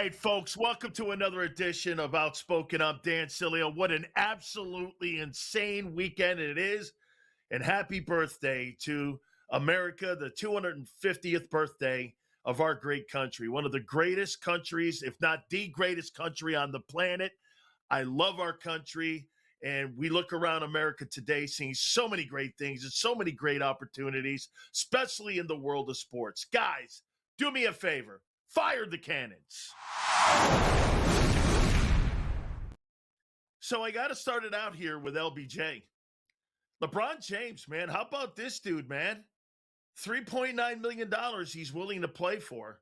right, folks, welcome to another edition of Outspoken. I'm Dan Sileo. What an absolutely insane weekend it is. And happy birthday to America, the 250th birthday of our great country. One of the greatest countries, if not the greatest country on the planet. I love our country. And we look around America today seeing so many great things and so many great opportunities, especially in the world of sports. Guys, do me a favor. Fire the cannons. So I got to start it out here with LBJ. LeBron James, man. How about this dude, man? $3.9 million he's willing to play for.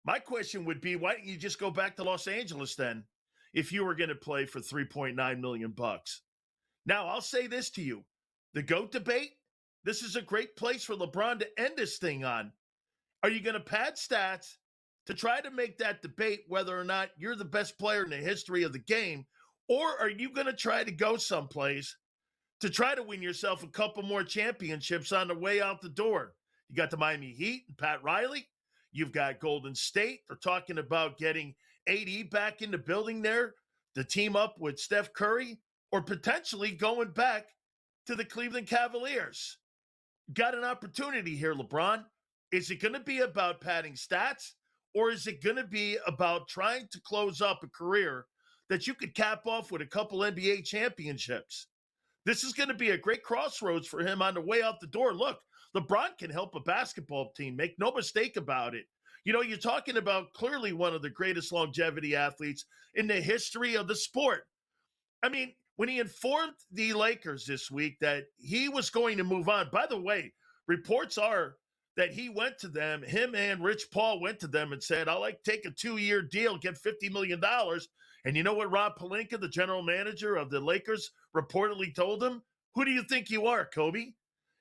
My question would be, why don't you just go back to Los Angeles then if you were going to play for $3.9 million bucks? Now, I'll say this to you. The GOAT debate, this is a great place for LeBron to end this thing on. Are you going to pad stats to try to make that debate whether or not you're the best player in the history of the game, or are you going to try to go someplace to try to win yourself a couple more championships on the way out the door? You got the Miami Heat and Pat Riley. You've got Golden State. They're talking about getting AD back in the building there to team up with Steph Curry, or potentially going back to the Cleveland Cavaliers. Got an opportunity here, LeBron. Is it going to be about padding stats? Or is it going to be about trying to close up a career that you could cap off with a couple NBA championships? This is going to be a great crossroads for him on the way out the door. Look, LeBron can help a basketball team. Make no mistake about it. You know, you're talking about clearly one of the greatest longevity athletes in the history of the sport. I mean, when he informed the Lakers this week that he was going to move on, by the way, reports are that he went to them, him and Rich Paul went to them and said, I'll take a 2-year deal, get $50 million. And you know what Rob Pelinka, the general manager of the Lakers, reportedly told him? Who do you think you are, Kobe?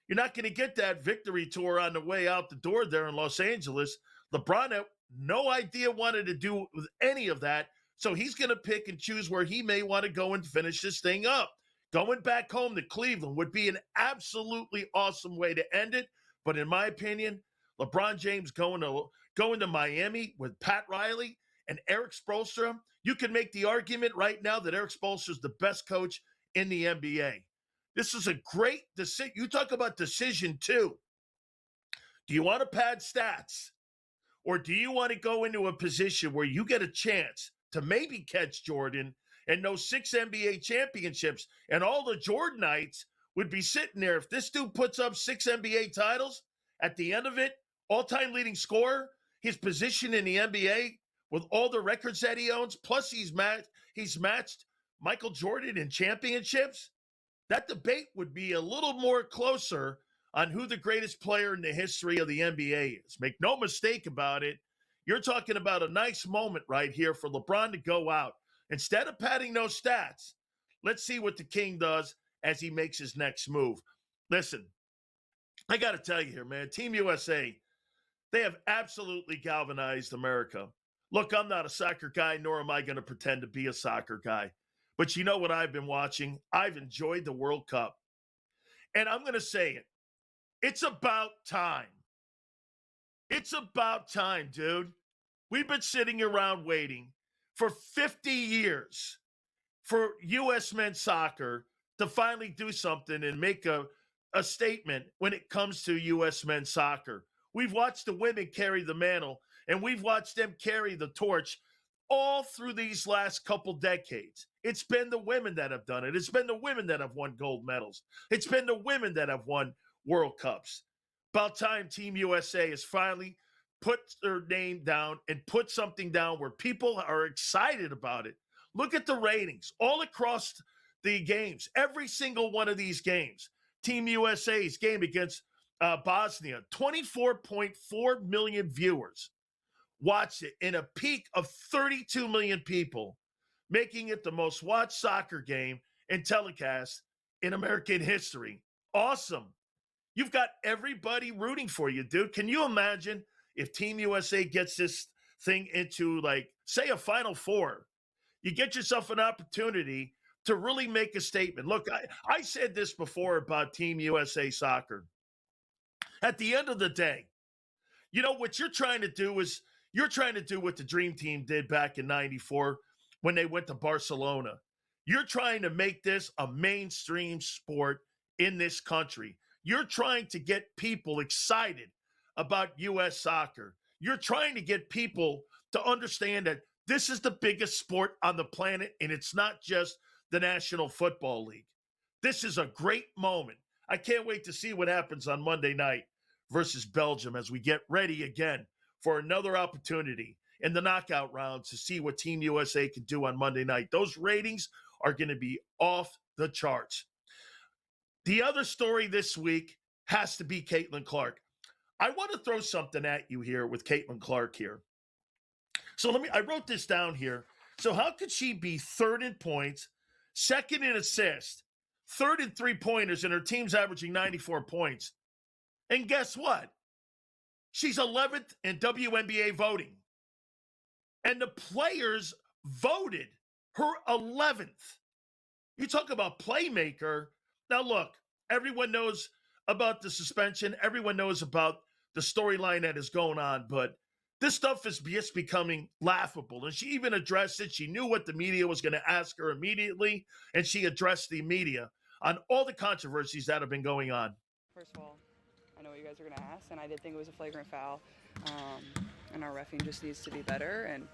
You're not going to get that victory tour on the way out the door there in Los Angeles. LeBron had no idea wanted to do with any of that. So he's going to pick and choose where he may want to go and finish this thing up. Going back home to Cleveland would be an absolutely awesome way to end it. But in my opinion, LeBron James going to Miami with Pat Riley and Eric Spoelstra, you can make the argument right now that Eric Spoelstra is the best coach in the NBA. This is a great decision. You talk about decision too. Do you want to pad stats? Or do you want to go into a position where you get a chance to maybe catch Jordan and those 6 NBA championships, and all the Jordanites would be sitting there? If this dude puts up 6 NBA titles, at the end of it, all-time leading scorer, his position in the NBA with all the records that he owns, plus he's matched Michael Jordan in championships, that debate would be a little more closer on who the greatest player in the history of the NBA is. Make no mistake about it. You're talking about a nice moment right here for LeBron to go out. Instead of padding those stats, let's see what the King does as he makes his next move. Listen, I got to tell you here, man, Team USA, they have absolutely galvanized America. Look, I'm not a soccer guy, nor am I going to pretend to be a soccer guy. But you know what I've been watching? I've enjoyed the World Cup. And I'm going to say it. It's about time. It's about time, dude. We've been sitting around waiting for 50 years for U.S. men's soccer to finally do something and make a statement when it comes to U.S. men's soccer. We've watched the women carry the mantle, and we've watched them carry the torch all through these last couple decades. It's been the women that have done it. It's been the women that have won gold medals. It's been the women that have won World Cups. About time Team USA has finally put their name down and put something down where people are excited about it. Look at the ratings all across the games. Every single one of these games. Team USA's game against Bosnia, 24.4 million viewers watched it in a peak of 32 million people, making it the most watched soccer game and telecast in American history. Awesome. You've got everybody rooting for you, dude. Can you imagine if Team USA gets this thing into, like, say, a Final Four? You get yourself an opportunity to really make a statement. Look, I said this before about Team USA soccer. At the end of the day, you know, what you're trying to do is You're trying to do what the Dream Team did back in 94 when they went to Barcelona. You're trying to make this a mainstream sport in this country. You're trying to get people excited about U.S. soccer. You're trying to get people to understand that this is the biggest sport on the planet, and it's not just the National Football League. This is a great moment. I can't wait to see what happens on Monday night versus Belgium as we get ready again for another opportunity in the knockout rounds to see what Team USA can do on Monday night. Those ratings are going to be off the charts. The other story this week has to be Caitlin Clark. I want to throw something at you here with Caitlin Clark here. So I wrote this down here. So how could she be third in points, second in assists, third in three-pointers, and her team's averaging 94 points? And guess what? She's 11th in WNBA voting. And the players voted her 11th. You talk about playmaker. Now, look, everyone knows about the suspension. Everyone knows about the storyline that is going on. But this stuff is just becoming laughable. And she even addressed it. She knew what the media was going to ask her immediately. And she addressed the media on all the controversies that have been going on. First of all, I know what you guys are going to ask, and I did think it was a flagrant foul. And our reffing just needs to be better. And,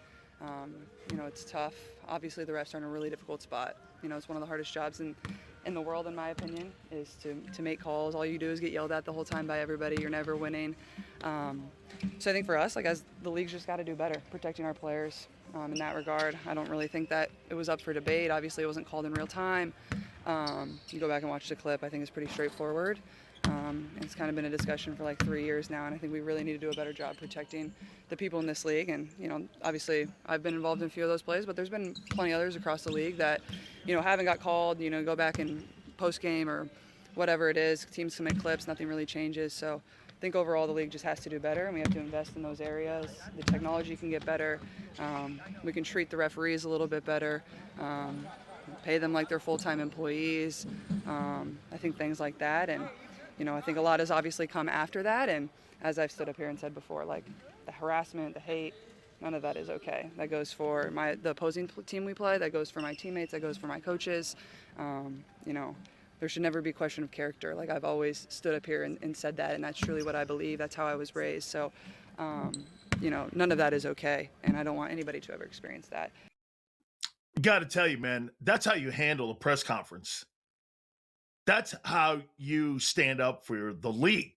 it's tough. Obviously, the refs are in a really difficult spot. It's one of the hardest jobs in the world, in my opinion, is to make calls. All you do is get yelled at the whole time by everybody. You're never winning. So I think for us, as the league's just got to do better protecting our players in that regard. I don't really think that it was up for debate. Obviously, it wasn't called in real time. You go back and watch the clip. I think it's pretty straightforward. It's kind of been a discussion for 3 years now, and I think we really need to do a better job protecting the people in this league. And, obviously I've been involved in a few of those plays, but there's been plenty others across the league that, haven't got called, go back in post-game or whatever it is. Teams submit clips, nothing really changes. So I think overall the league just has to do better, and we have to invest in those areas. The technology can get better. We can treat the referees a little bit better. Pay them like they're full-time employees. I think things like that. And I think a lot has obviously come after that, and as I've stood up here and said before, the harassment, the hate, none of that is okay. That goes for the opposing team we play, that goes for my teammates, that goes for my coaches. There should never be a question of character. I've always stood up here and said that, and that's truly what I believe. That's how I was raised. So, none of that is okay, and I don't want anybody to ever experience that. Got to tell you, man, that's how you handle a press conference. That's how you stand up for the league.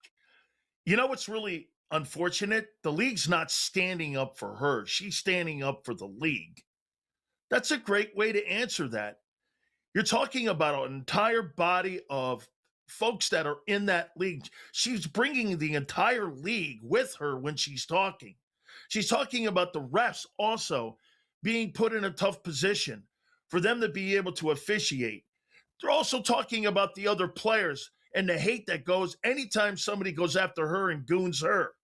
You know what's really unfortunate? The league's not standing up for her. She's standing up for the league. That's a great way to answer that. You're talking about an entire body of folks that are in that league. She's bringing the entire league with her when she's talking. She's talking about the refs also being put in a tough position for them to be able to officiate. They're also talking about the other players and the hate that goes anytime somebody goes after her and goons her.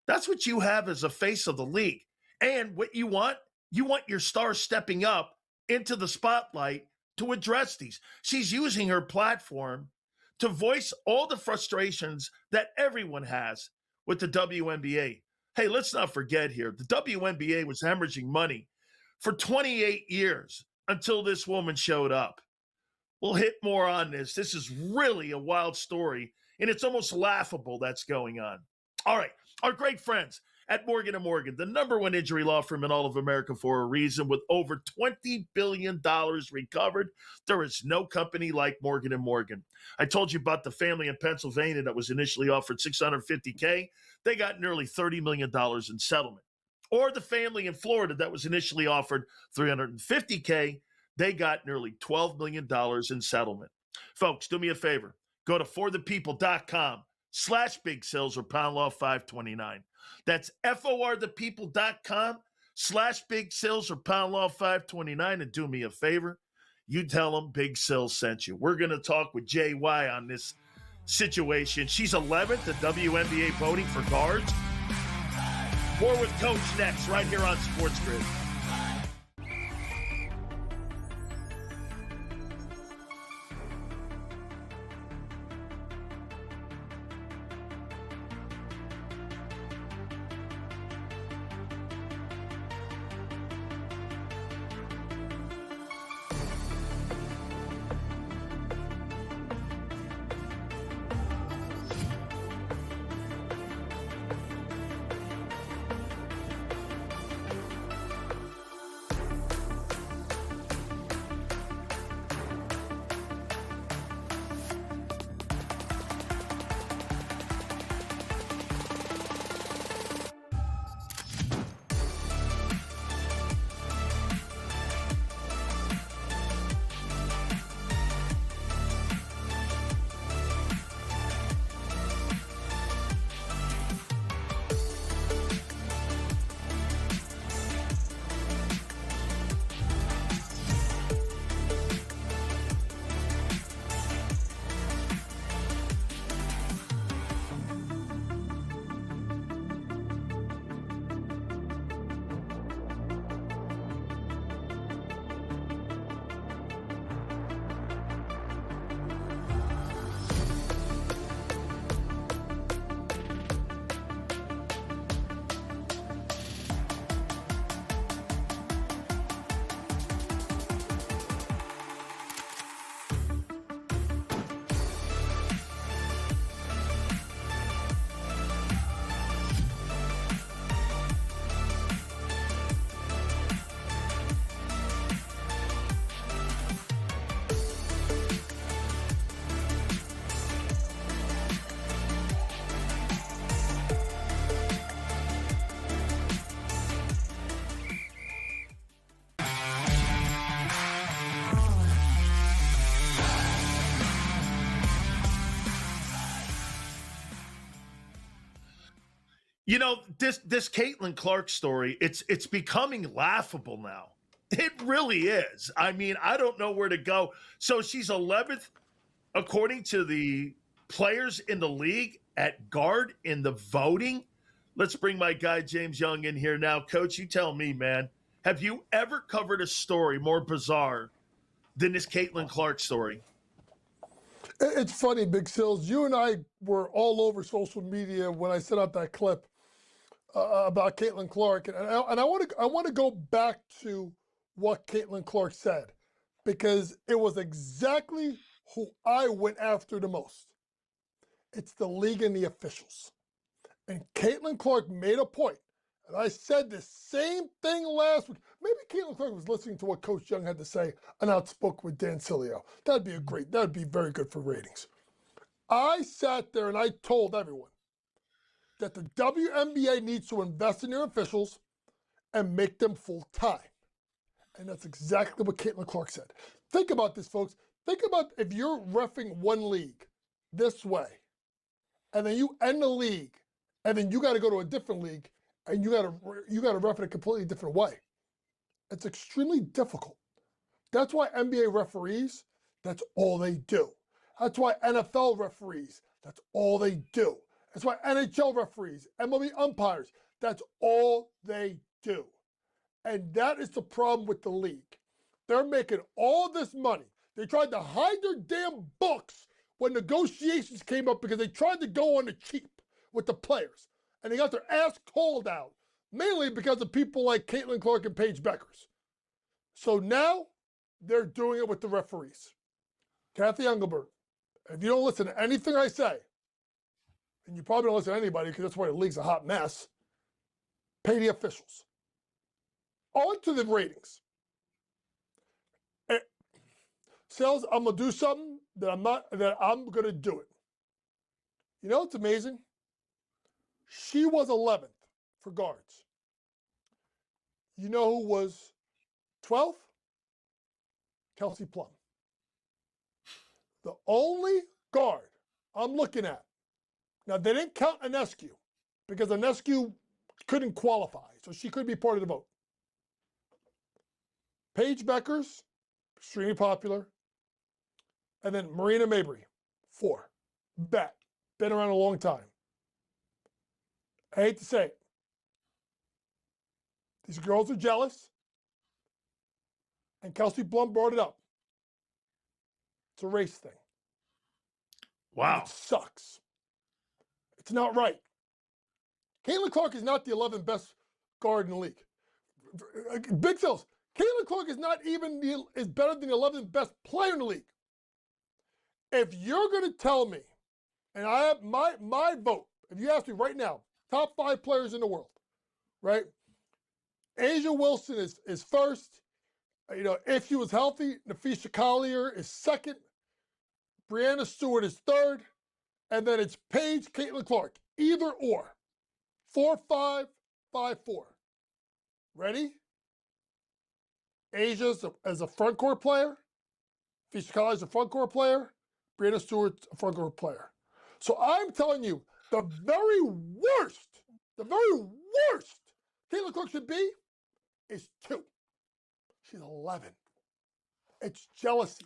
That's what you have as a face of the league. And what you want your star stepping up into the spotlight to address these. She's using her platform to voice all the frustrations that everyone has with the WNBA. Hey, let's not forget here, the WNBA was hemorrhaging money for 28 years until this woman showed up. We'll hit more on this. This is really a wild story, and it's almost laughable that's going on. All right, our great friends at Morgan & Morgan, the number one injury law firm in all of America for a reason, with over $20 billion recovered. There is no company like Morgan & Morgan. I told you about the family in Pennsylvania that was initially offered $650K. They got nearly $30 million in settlement. Or the family in Florida that was initially offered $350K. They got nearly $12 million in settlement. Folks, do me a favor. Go to forthepeople.com/big sales or pound law 529. That's forthepeople.com/big sales or pound law 529. And do me a favor. You tell them Big Sales sent you. We're going to talk with JY on this situation. She's 11th at WNBA voting for guards. More with Coach next, right here on SportsGrid. You know, this Caitlin Clark story, it's becoming laughable now. It really is. I mean, I don't know where to go. So she's 11th according to the players in the league at guard in the voting. Let's bring my guy James Young in here now. Coach, you tell me, man, have you ever covered a story more bizarre than this Caitlin Clark story? It's funny, Big Sills. You and I were all over social media when I sent out that clip about Caitlin Clark, and I want to go back to what Caitlin Clark said, because it was exactly who I went after the most. It's the league and the officials. And Caitlin Clark made a point, and I said the same thing last week. Maybe Caitlin Clark was listening to what Coach Young had to say on Outspoken with Dan Sileo. That'd be very good for ratings. I sat there and I told everyone that the WNBA needs to invest in their officials and make them full-time. And that's exactly what Caitlin Clark said. Think about this, folks. Think about if you're reffing one league this way, and then you end the league, and then you got to go to a different league, and you got to ref it a completely different way. It's extremely difficult. That's why NBA referees, that's all they do. That's why NFL referees, that's all they do. That's why NHL referees, MLB umpires, that's all they do. And that is the problem with the league. They're making all this money. They tried to hide their damn books when negotiations came up because they tried to go on the cheap with the players. And they got their ass called out, mainly because of people like Caitlin Clark and Paige Beckers. So now they're doing it with the referees. Kathy Engelbert, if you don't listen to anything I say, and you probably don't listen to anybody because that's why the league's a hot mess, pay the officials. On to the ratings. Sales, I'm gonna do something that I'm gonna do it. You know what's amazing? She was 11th for guards. You know who was 12th? Kelsey Plum. The only guard I'm looking at. Now, they didn't count Anescu because Anescu couldn't qualify, so she could be part of the vote. Paige Beckers, extremely popular. And then Marina Mabry, 4. Bet. Been around a long time. I hate to say it. These girls are jealous. And Kelsey Plum brought it up. It's a race thing. Wow. And it sucks. It's not right. Caitlin Clark is not the 11th best guard in the league. Big Phils, Caitlin Clark is not even is better than the 11th best player in the league. If you're going to tell me, and I have my vote, if you ask me right now, top 5 players in the world, right? Asia Wilson is first. You know, if she was healthy, Nafisha Collier is second. Brianna Stewart is third. And then it's Paige, Caitlin Clark. Either or. 4-5, 5-4. Ready? Asia as a front court player. Nafisha Collier is a front court player. Brianna Stewart's a front court player. So I'm telling you, the very worst Caitlin Clark should be is 2. She's 11. It's jealousy.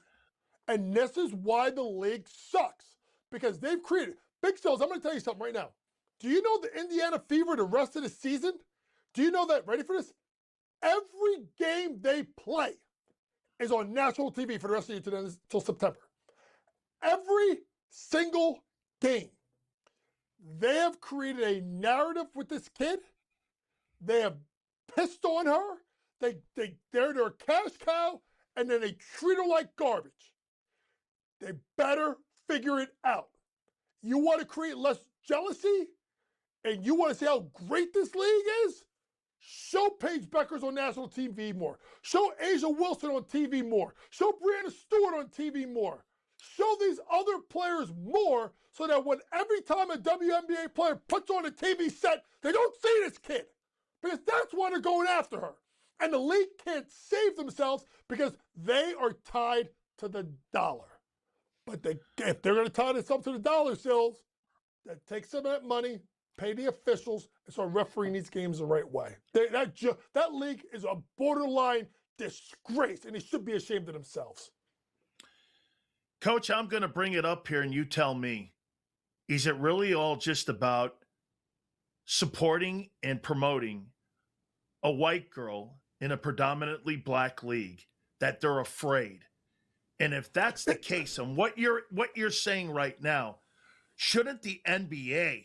And this is why the league sucks. Because they've created, Big Cells, I'm going to tell you something right now. Do you know the Indiana Fever the rest of the season? Do you know that, ready for this? Every game they play is on national TV for the rest of the year until September. Every single game. They have created a narrative with this kid. They have pissed on her. They're their cash cow, and then they treat her like garbage. They better figure it out. You want to create less jealousy, and you want to see how great this league is? Show Paige Beckers on national TV more. Show Asia Wilson on TV more. Show Brianna Stewart on TV more. Show these other players more so that when every time a WNBA player puts on a TV set, they don't see this kid. Because that's why they're going after her. And the league can't save themselves because they are tied to the dollar. But if they're going to tie themselves to the dollar, Sills, then take some of that money pay the officials, and start refereeing these games the right way. That league is a borderline disgrace, and they should be ashamed of themselves. Coach, I'm going to bring it up here, and you tell me, is it really all just about supporting and promoting a white girl in a predominantly black league that they're afraid? And if that's the case, and what you're saying right now, shouldn't the NBA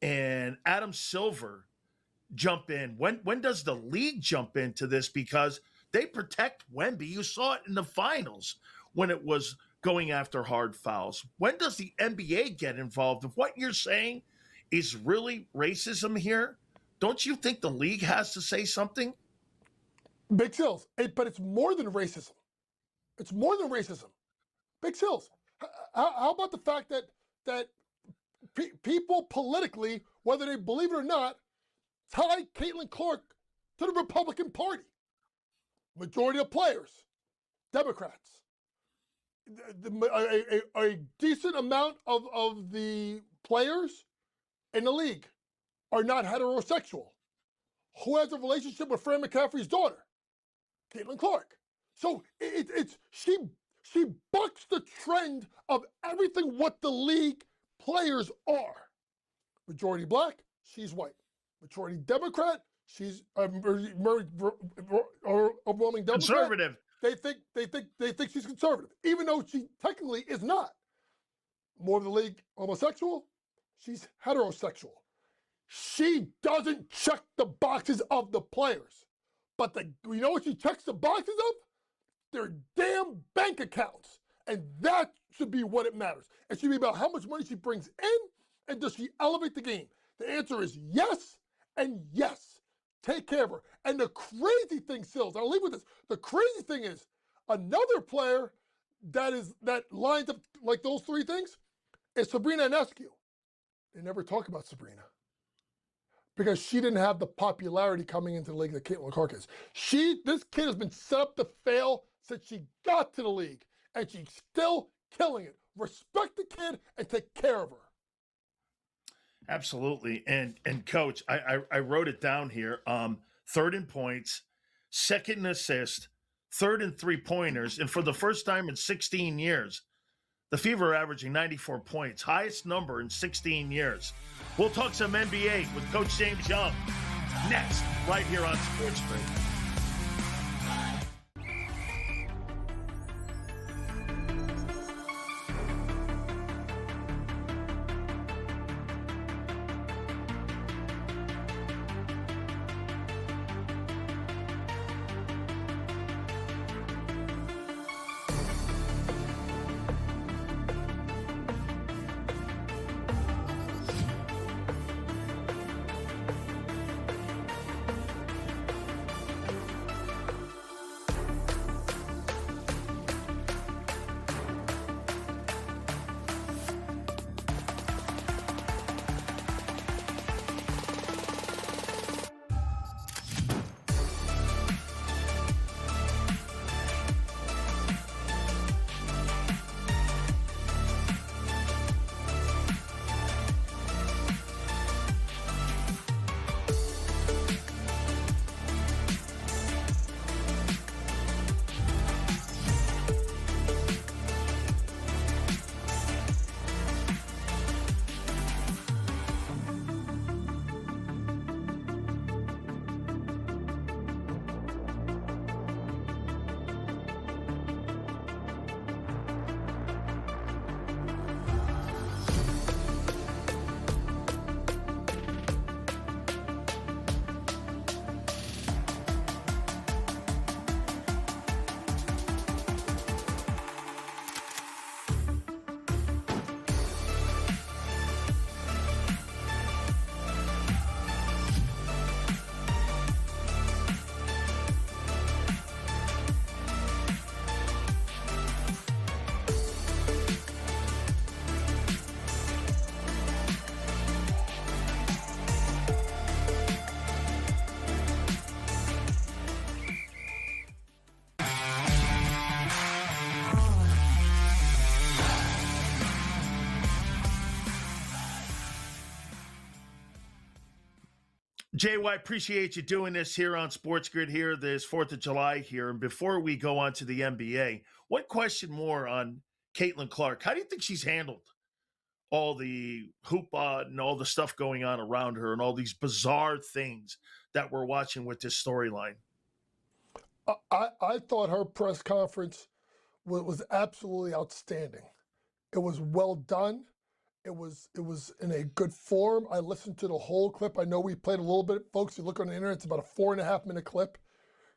and Adam Silver jump in? When does the league jump into this? Because they protect Wemby. You saw it in the finals when it was going after hard fouls. When does the NBA get involved? If what you're saying is really racism here, don't you think the league has to say something? Big Sills, but it's more than racism. It's more than racism. Big Sills, how about the fact that people politically, whether they believe it or not, tie Caitlin Clark to the Republican Party? Majority of players, Democrats. A decent amount of the players in the league are not heterosexual. Who has a relationship with Fran McCaffrey's daughter? Caitlin Clark. So she bucks the trend of everything what the league players are. Majority black, she's white. Majority Democrat, she's overwhelming Democrat. Conservative. They think she's conservative, even though she technically is not. More of the league homosexual, she's heterosexual. She doesn't check the boxes of the players. But you know what she checks the boxes of? Their damn bank accounts. And that should be what it matters. It should be about how much money she brings in, and does she elevate the game? The answer is yes and yes. Take care of her. And the crazy thing, Sills, I'll leave with this. The crazy thing is, another player that lines up like those three things is Sabrina Ionescu. They never talk about Sabrina, because she didn't have the popularity coming into the league that Caitlin Clark is. This kid has been set up to fail since she got to the league, and she's still killing it. Respect the kid and take care of her. Absolutely. And Coach, I wrote it down here. Third in points, second in assist, third in 3-pointers, and for the first time in 16 years, the Fever are averaging 94 points, highest number in 16 years. We'll talk some NBA with Coach James Young next, right here on SportsGrid. JY, appreciate you doing this here on SportsGrid here, this 4th of July here. And before we go on to the NBA, one question more on Caitlin Clark. How do you think she's handled all the hoopla and all the stuff going on around her and all these bizarre things that we're watching with this storyline? I thought her press conference was absolutely outstanding. It was well done. It was in a good form. I listened to the whole clip. I know we played a little bit, folks. You look on the internet, it's about a 4.5 minute clip.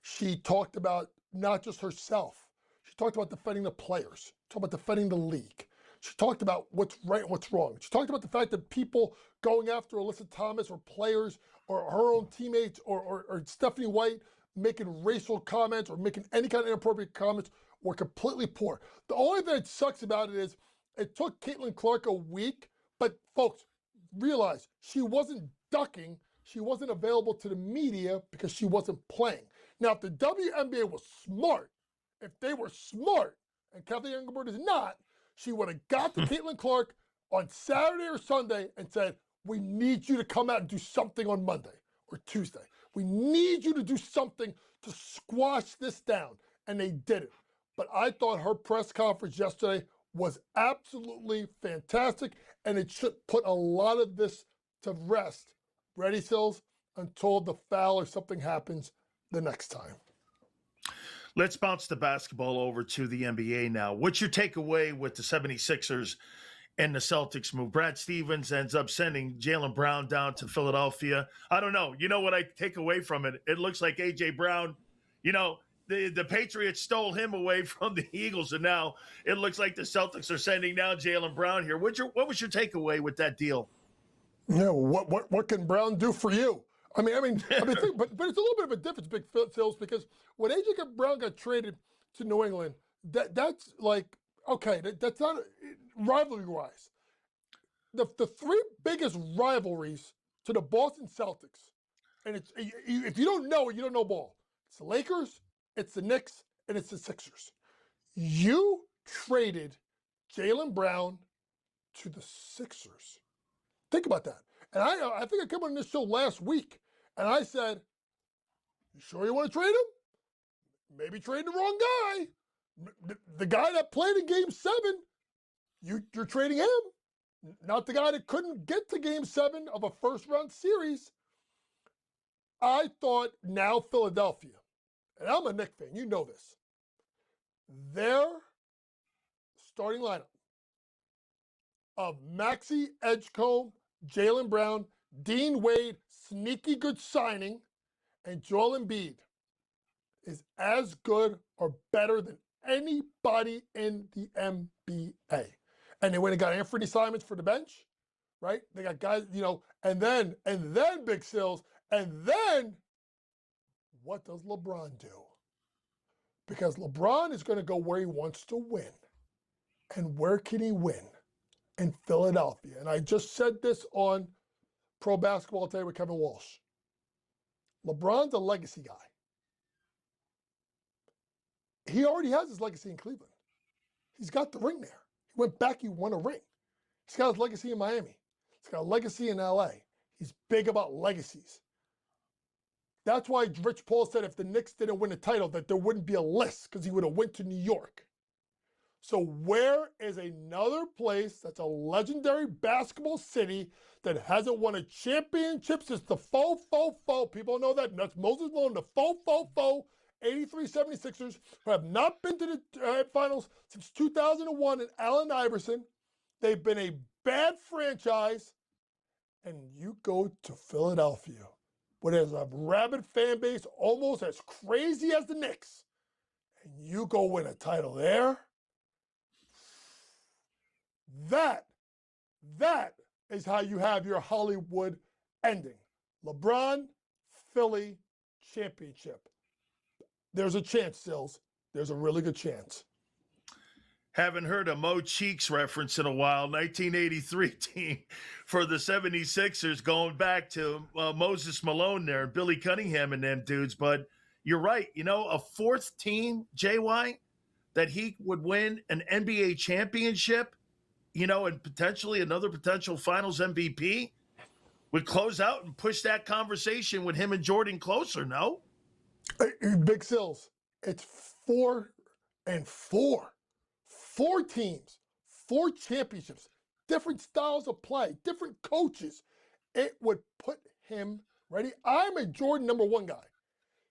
She talked about not just herself. She talked about defending the players. She talked about defending the league. She talked about what's right and what's wrong. She talked about the fact that people going after Alyssa Thomas or players or her own teammates or Stephanie White making racial comments or making any kind of inappropriate comments were completely poor. The only thing that sucks about it is it took Caitlin Clark a week, but folks, realize she wasn't ducking. She wasn't available to the media because she wasn't playing. Now, if the WNBA was smart, if they were smart, and Kathleen Engelbert is not, she would have got to Caitlin Clark on Saturday or Sunday and said, we need you to come out and do something on Monday or Tuesday. We need you to do something to squash this down. And they did it. But I thought her press conference yesterday was absolutely fantastic, and it should put a lot of this to rest. Ready, Sills? Until the foul or something happens the next time. Let's bounce the basketball over to the NBA now. What's your takeaway with the 76ers and the Celtics move? Brad Stevens ends up sending Jaylen Brown down to Philadelphia. I don't know. You know what I take away from it? It looks like A.J. Brown, the Patriots stole him away from the Eagles, and now it looks like the Celtics are sending down Jaylen Brown here. What was your takeaway with that deal? Yeah, what can Brown do for you? I mean, but it's a little bit of a difference, Big Phils, because when A.J. Brown got traded to New England, that's like, okay, that's not rivalry-wise. The three biggest rivalries to the Boston Celtics, and it's if you don't know it, you don't know ball. It's the Lakers, it's the Knicks, and it's the Sixers. You traded Jaylen Brown to the Sixers. Think about that. And I think I came on this show last week, and I said, you sure you want to trade him? Maybe trade the wrong guy. The guy that played in Game 7, you're trading him. Not the guy that couldn't get to Game 7 of a first-round series. I thought now Philadelphia, and I'm a Knicks fan, you know this, their starting lineup of Maxey Edgecombe, Jaylen Brown, Dean Wade, sneaky good signing, and Joel Embiid is as good or better than anybody in the NBA. And they went and got Anthony Simons for the bench, right? They got guys, and then Big Sills, and then what does LeBron do? Because LeBron is going to go where he wants to win. And where can he win? In Philadelphia. And I just said this on Pro Basketball Today with Kevin Walsh. LeBron's a legacy guy. He already has his legacy in Cleveland. He's got the ring there. He went back, he won a ring. He's got his legacy in Miami. He's got a legacy in LA. He's big about legacies. That's why Rich Paul said if the Knicks didn't win a title, that there wouldn't be a list because he would have went to New York. So where is another place that's a legendary basketball city that hasn't won a championship since the people know that, and that's Moses Malone, the 83 76ers, who have not been to the finals since 2001, and Allen Iverson. They've been a bad franchise, and you go to Philadelphia, where there's a rabid fan base almost as crazy as the Knicks, and you go win a title there. That is how you have your Hollywood ending. LeBron, Philly, championship. There's a chance, Sills. There's a really good chance. Haven't heard a Mo Cheeks reference in a while. 1983 team for the 76ers, going back to Moses Malone there and Billy Cunningham and them dudes. But you're right. A fourth team, JY, that he would win an NBA championship, and potentially another potential finals MVP. would close out and push that conversation with him and Jordan closer, no? Big Sills, it's 4-4. 4 teams, 4 championships, different styles of play, different coaches. It would put him ready. I'm a Jordan #1 guy.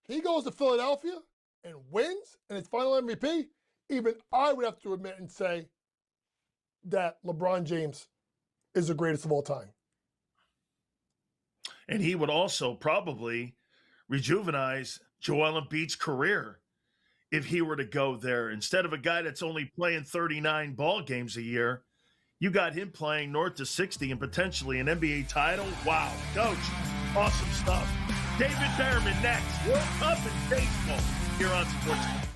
He goes to Philadelphia and wins, and it's final MVP. Even I would have to admit and say that LeBron James is the greatest of all time. And he would also probably rejuvenize Joel Embiid's career if he were to go there. Instead of a guy that's only playing 39 ball games a year, you got him playing north of 60 and potentially an NBA title. Wow, Coach, awesome stuff. David Bearman next. World Cup in baseball here on SportsGrid.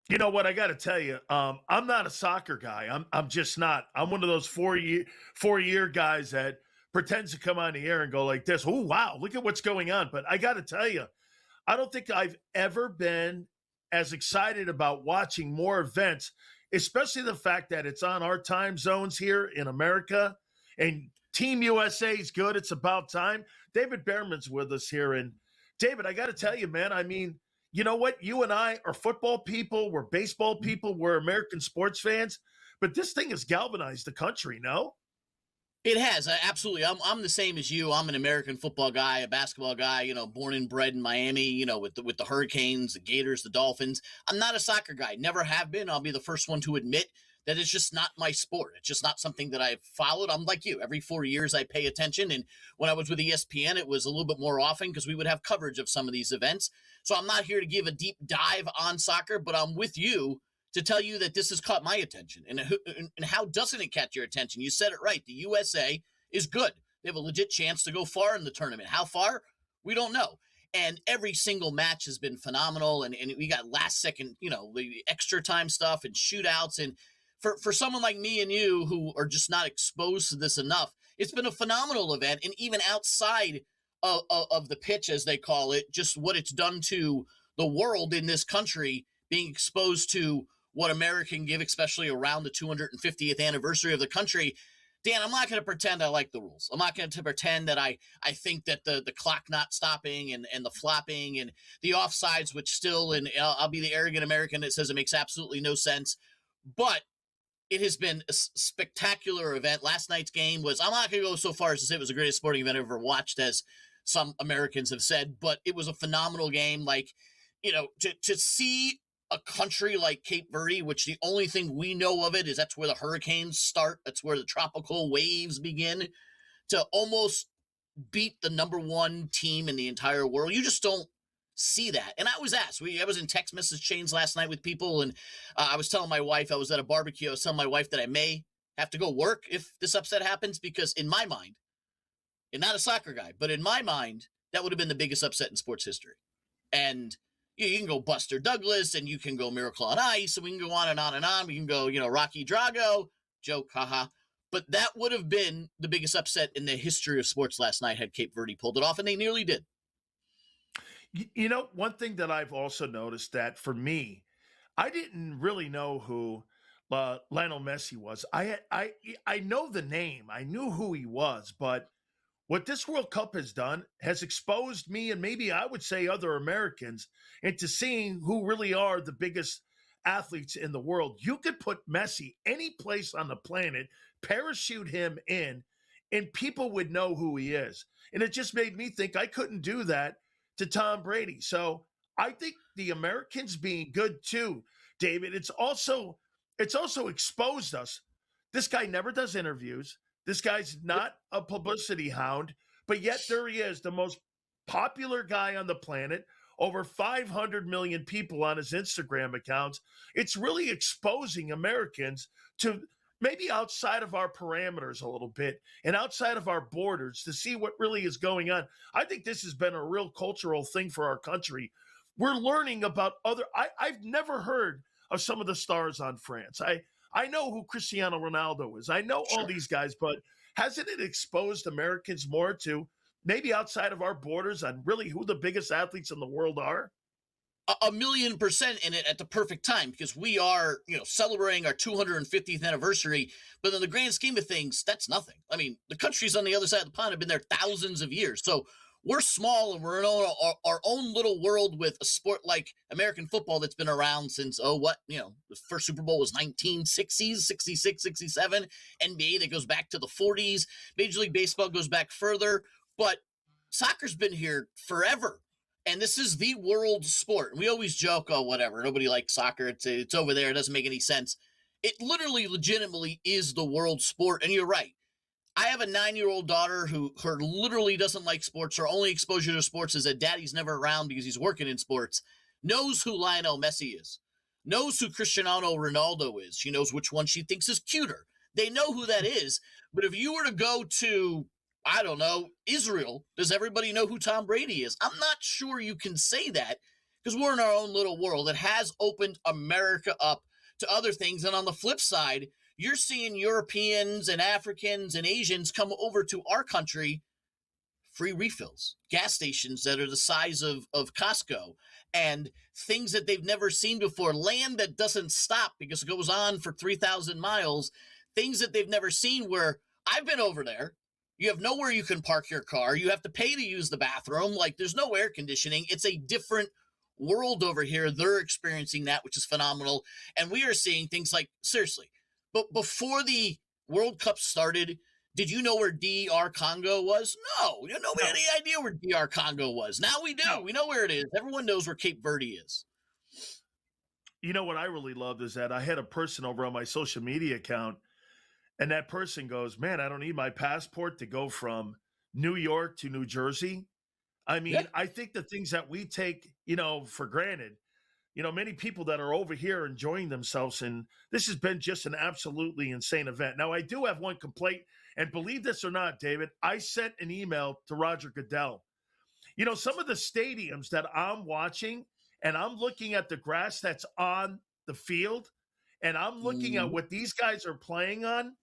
You know what? I got to tell you, I'm not a soccer guy. I'm just not. I'm one of those four-year guys that pretends to come on the air and go like this. Oh, wow, look at what's going on. But I got to tell you, I don't think I've ever been as excited about watching more events, especially the fact that it's on our time zones here in America. And Team USA is good. It's about time. David Bearman's with us here. And David, I got to tell you, man, I mean, you know what? You and I are football people. We're baseball people. We're American sports fans. But this thing has galvanized the country, no? It has. Absolutely. I'm the same as you. I'm an American football guy, a basketball guy, born and bred in Miami, with the Hurricanes, the Gators, the Dolphins. I'm not a soccer guy. Never have been. I'll be the first one to admit that it's just not my sport. It's just not something that I've followed. I'm like you. Every 4 years I pay attention. And when I was with ESPN, it was a little bit more often because we would have coverage of some of these events. So I'm not here to give a deep dive on soccer, but I'm with you to tell you that this has caught my attention. And how doesn't it catch your attention? You said it right. The USA is good. They have a legit chance to go far in the tournament. How far? We don't know. And every single match has been phenomenal. And we got last second, the extra time stuff and shootouts. And for someone like me and you who are just not exposed to this enough, it's been a phenomenal event. And even outside of the pitch, as they call it, just what it's done to the world in this country, being exposed to what America can give, especially around the 250th anniversary of the country. Dan, I'm not going to pretend I like the rules. I'm not going to pretend that I think that the clock not stopping and the flopping and the offsides, which still, and I'll be the arrogant American that says it makes absolutely no sense. But it has been a spectacular event. Last night's game was, I'm not going to go so far as to say it was the greatest sporting event I've ever watched, as some Americans have said, but it was a phenomenal game. Like, to see a country like Cape Verde, which the only thing we know of it is that's where the hurricanes start. That's where the tropical waves begin, to almost beat the number one team in the entire world. You just don't see that. And I was asked, I was in text message chains last night with people, and I was telling my wife, I was at a barbecue, I was telling my wife that I may have to go work if this upset happens, because in my mind, and not a soccer guy, but in my mind, that would have been the biggest upset in sports history. And you can go Buster Douglas, and you can go Miracle on Ice, and we can go on and on and on. We can go, Rocky Drago, joke, haha. But that would have been the biggest upset in the history of sports last night had Cape Verde pulled it off, and they nearly did. One thing that I've also noticed that for me, I didn't really know who Lionel Messi was. I know the name. I knew who he was, but what this World Cup has done has exposed me, and maybe I would say other Americans, into seeing who really are the biggest athletes in the world. You could put Messi any place on the planet, parachute him in, and people would know who he is. And it just made me think I couldn't do that to Tom Brady. So I think the Americans being good too, David, it's also exposed us. This guy never does interviews. This guy's not a publicity hound, but yet there he is, the most popular guy on the planet, over 500 million people on his Instagram accounts. It's really exposing Americans to maybe outside of our parameters a little bit and outside of our borders to see what really is going on. I think this has been a real cultural thing for our country. We're learning about I've never heard of some of the stars on France. I know who Cristiano Ronaldo is. I know all these guys, but hasn't it exposed Americans more to maybe outside of our borders on really who the biggest athletes in the world are? 1,000,000% in it at the perfect time, because we are, celebrating our 250th anniversary. But in the grand scheme of things, that's nothing. I mean, the countries on the other side of the pond have been there thousands of years. So we're small, and we're in our own little world with a sport like American football that's been around since, the first Super Bowl was 1960s, 66, 67. NBA that goes back to the 40s. Major League Baseball goes back further. But soccer's been here forever. And this is the world sport. And we always joke, whatever, nobody likes soccer. It's over there. It doesn't make any sense. It literally, legitimately is the world sport. And you're right. I have a 9-year-old daughter who literally doesn't like sports. Her only exposure to sports is that daddy's never around because he's working in sports. Knows who Lionel Messi is. Knows who Cristiano Ronaldo is. She knows which one she thinks is cuter. They know who that is. But if you were to go to, I don't know, Israel, does everybody know who Tom Brady is? I'm not sure you can say that, because we're in our own little world. It has opened America up to other things. And on the flip side, you're seeing Europeans and Africans and Asians come over to our country, free refills, gas stations that are the size of Costco, and things that they've never seen before, land that doesn't stop because it goes on for 3,000 miles, things that they've never seen, where I've been over there. You have nowhere you can park your car. You have to pay to use the bathroom. Like, there's no air conditioning. It's a different world over here. They're experiencing that, which is phenomenal. And we are seeing things like, seriously, but before the World Cup started, did you know where DR Congo was? No. Nobody had any idea where DR Congo was. Now we do. No. We know where it is. Everyone knows where Cape Verde is. You know what I really loved is that I had a person over on my social media account, and that person goes, man, I don't need my passport to go from New York to New Jersey. I mean, yeah. I think the things that we take, for granted, many people that are over here enjoying themselves, and this has been just an absolutely insane event. Now, I do have one complaint, and believe this or not, David, I sent an email to Roger Goodell. Some of the stadiums that I'm watching, and I'm looking at the grass that's on the field, and I'm looking at what these guys are playing on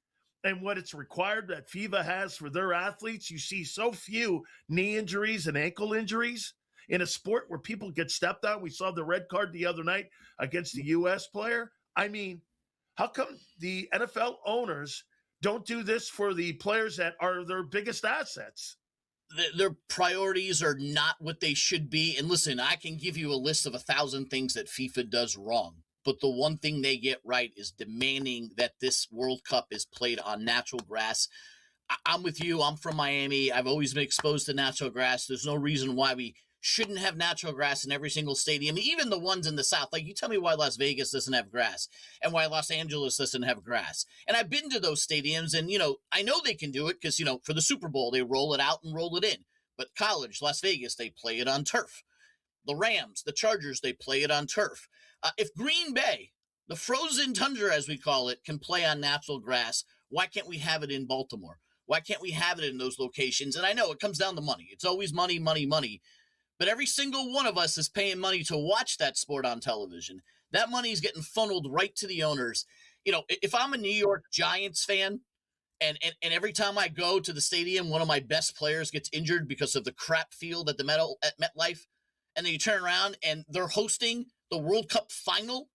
and what it's required that FIFA has for their athletes. You see so few knee injuries and ankle injuries in a sport where people get stepped on. We saw the red card the other night against the U.S. player. I mean, how come the NFL owners don't do this for the players that are their biggest assets? Their priorities are not what they should be. And listen, I can give you a list of 1,000 things that FIFA does wrong. But the one thing they get right is demanding that this World Cup is played on natural grass. I'm with you. I'm from Miami. I've always been exposed to natural grass. There's no reason why we shouldn't have natural grass in every single stadium, even the ones in the South. Like, you tell me why Las Vegas doesn't have grass and why Los Angeles doesn't have grass. And I've been to those stadiums, and, I know they can do it because, for the Super Bowl, they roll it out and roll it in. But college, Las Vegas, they play it on turf. The Rams, the Chargers, they play it on turf. If Green Bay, the frozen tundra, as we call it, can play on natural grass, why can't we have it in Baltimore? Why can't we have it in those locations? And I know it comes down to money. It's always money, money, money. But every single one of us is paying money to watch that sport on television. That money is getting funneled right to the owners. If I'm a New York Giants fan, and every time I go to the stadium, one of my best players gets injured because of the crap field at MetLife, and then you turn around and they're hosting the World Cup final,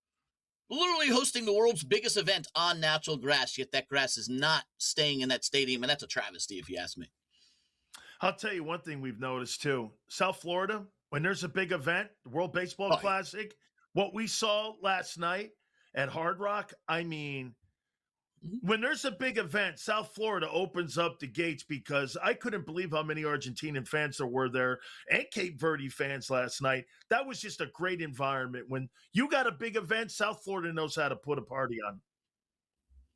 literally hosting the world's biggest event on natural grass, yet that grass is not staying in that stadium, and that's a travesty if you ask me. I'll tell you one thing we've noticed too. South Florida, when there's a big event, the World Baseball Classic, what we saw last night at Hard Rock, when there's a big event, South Florida opens up the gates, because I couldn't believe how many Argentinian fans there were there and Cape Verde fans last night. That was just a great environment. When you got a big event, South Florida knows how to put a party on.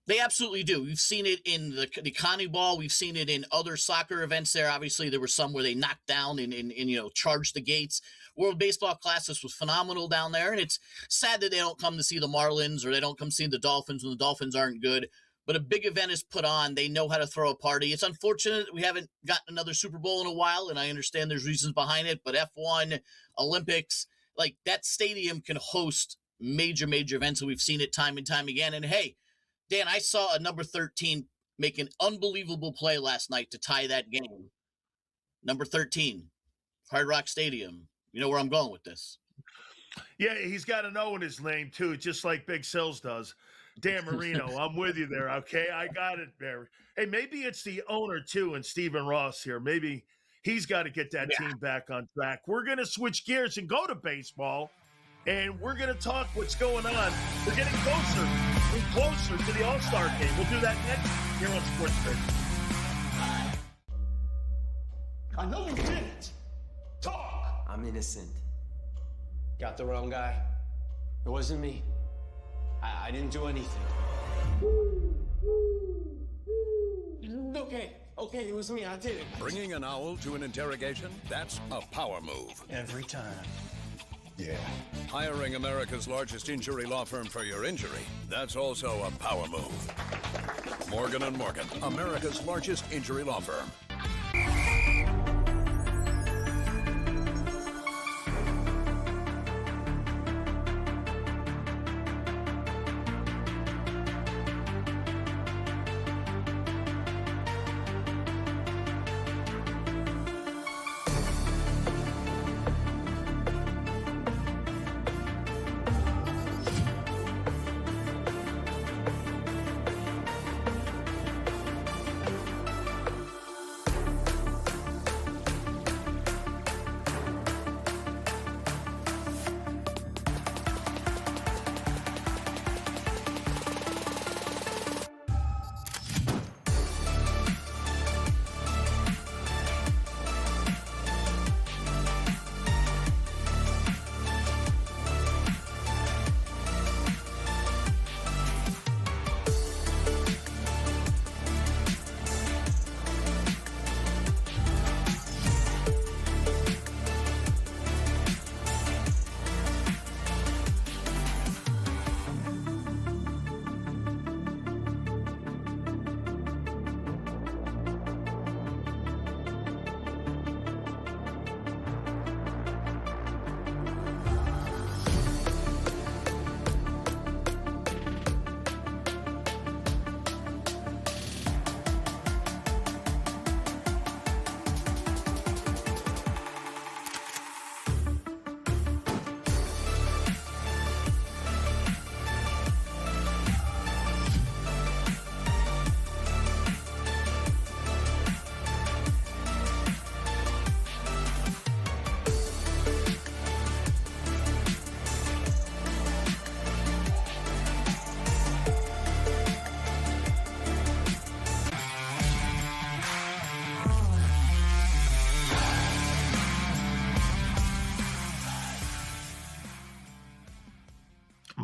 They absolutely do. We've seen it in the Connie Ball. We've seen it in other soccer events there. Obviously, there were some where they knocked down and charged the gates. World Baseball Classic was phenomenal down there, and it's sad that they don't come to see the Marlins or they don't come see the Dolphins when the Dolphins aren't good. But a big event is put on. They know how to throw a party. It's unfortunate that we haven't gotten another Super Bowl in a while, and I understand there's reasons behind it, but F1, Olympics, like that stadium can host major, major events, and we've seen it time and time again. And hey, Dan, I saw a number 13 make an unbelievable play last night to tie that game. Number 13, Hard Rock Stadium. You know where I'm going with this. Yeah, he's got an O in his name, too, just like Big Sills does. Dan Marino, I'm with you there, okay? I got it, Barry. Hey, maybe it's the owner, too, and Stephen Ross here. Maybe he's got to get that team back on track. We're going to switch gears and go to baseball, and we're going to talk what's going on. We're getting closer and closer to the All-Star game. We'll do that next here on SportsGrid. I know you didn't. Talk! I'm innocent. Got the wrong guy. It wasn't me. I didn't do anything. Okay, it was me. I did it. Bringing an owl to an interrogation? That's a power move. Every time. Yeah. Hiring America's largest injury law firm for your injury? That's also a power move. Morgan & Morgan, America's largest injury law firm.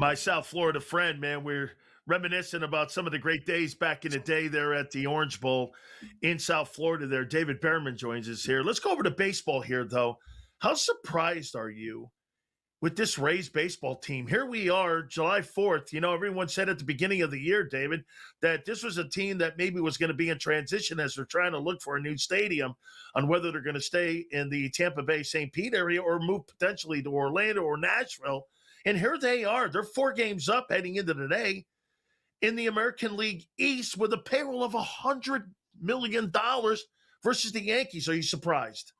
my South Florida friend, man. We're reminiscing about some of the great days back in the day there at the Orange Bowl in South Florida there. David Bearman joins us here. Let's go over to baseball here, though. How surprised are you with this Rays baseball team? Here we are, July 4th. You know, everyone said at the beginning of the year, David, that this was a team that maybe was going to be in transition as they're trying to look for a new stadium on whether they're going to stay in the Tampa Bay, St. Pete area or move potentially to Orlando or Nashville. And here they are. They're 4 games up heading into today in the American League East with a payroll of $100 million versus the Yankees. Are you surprised?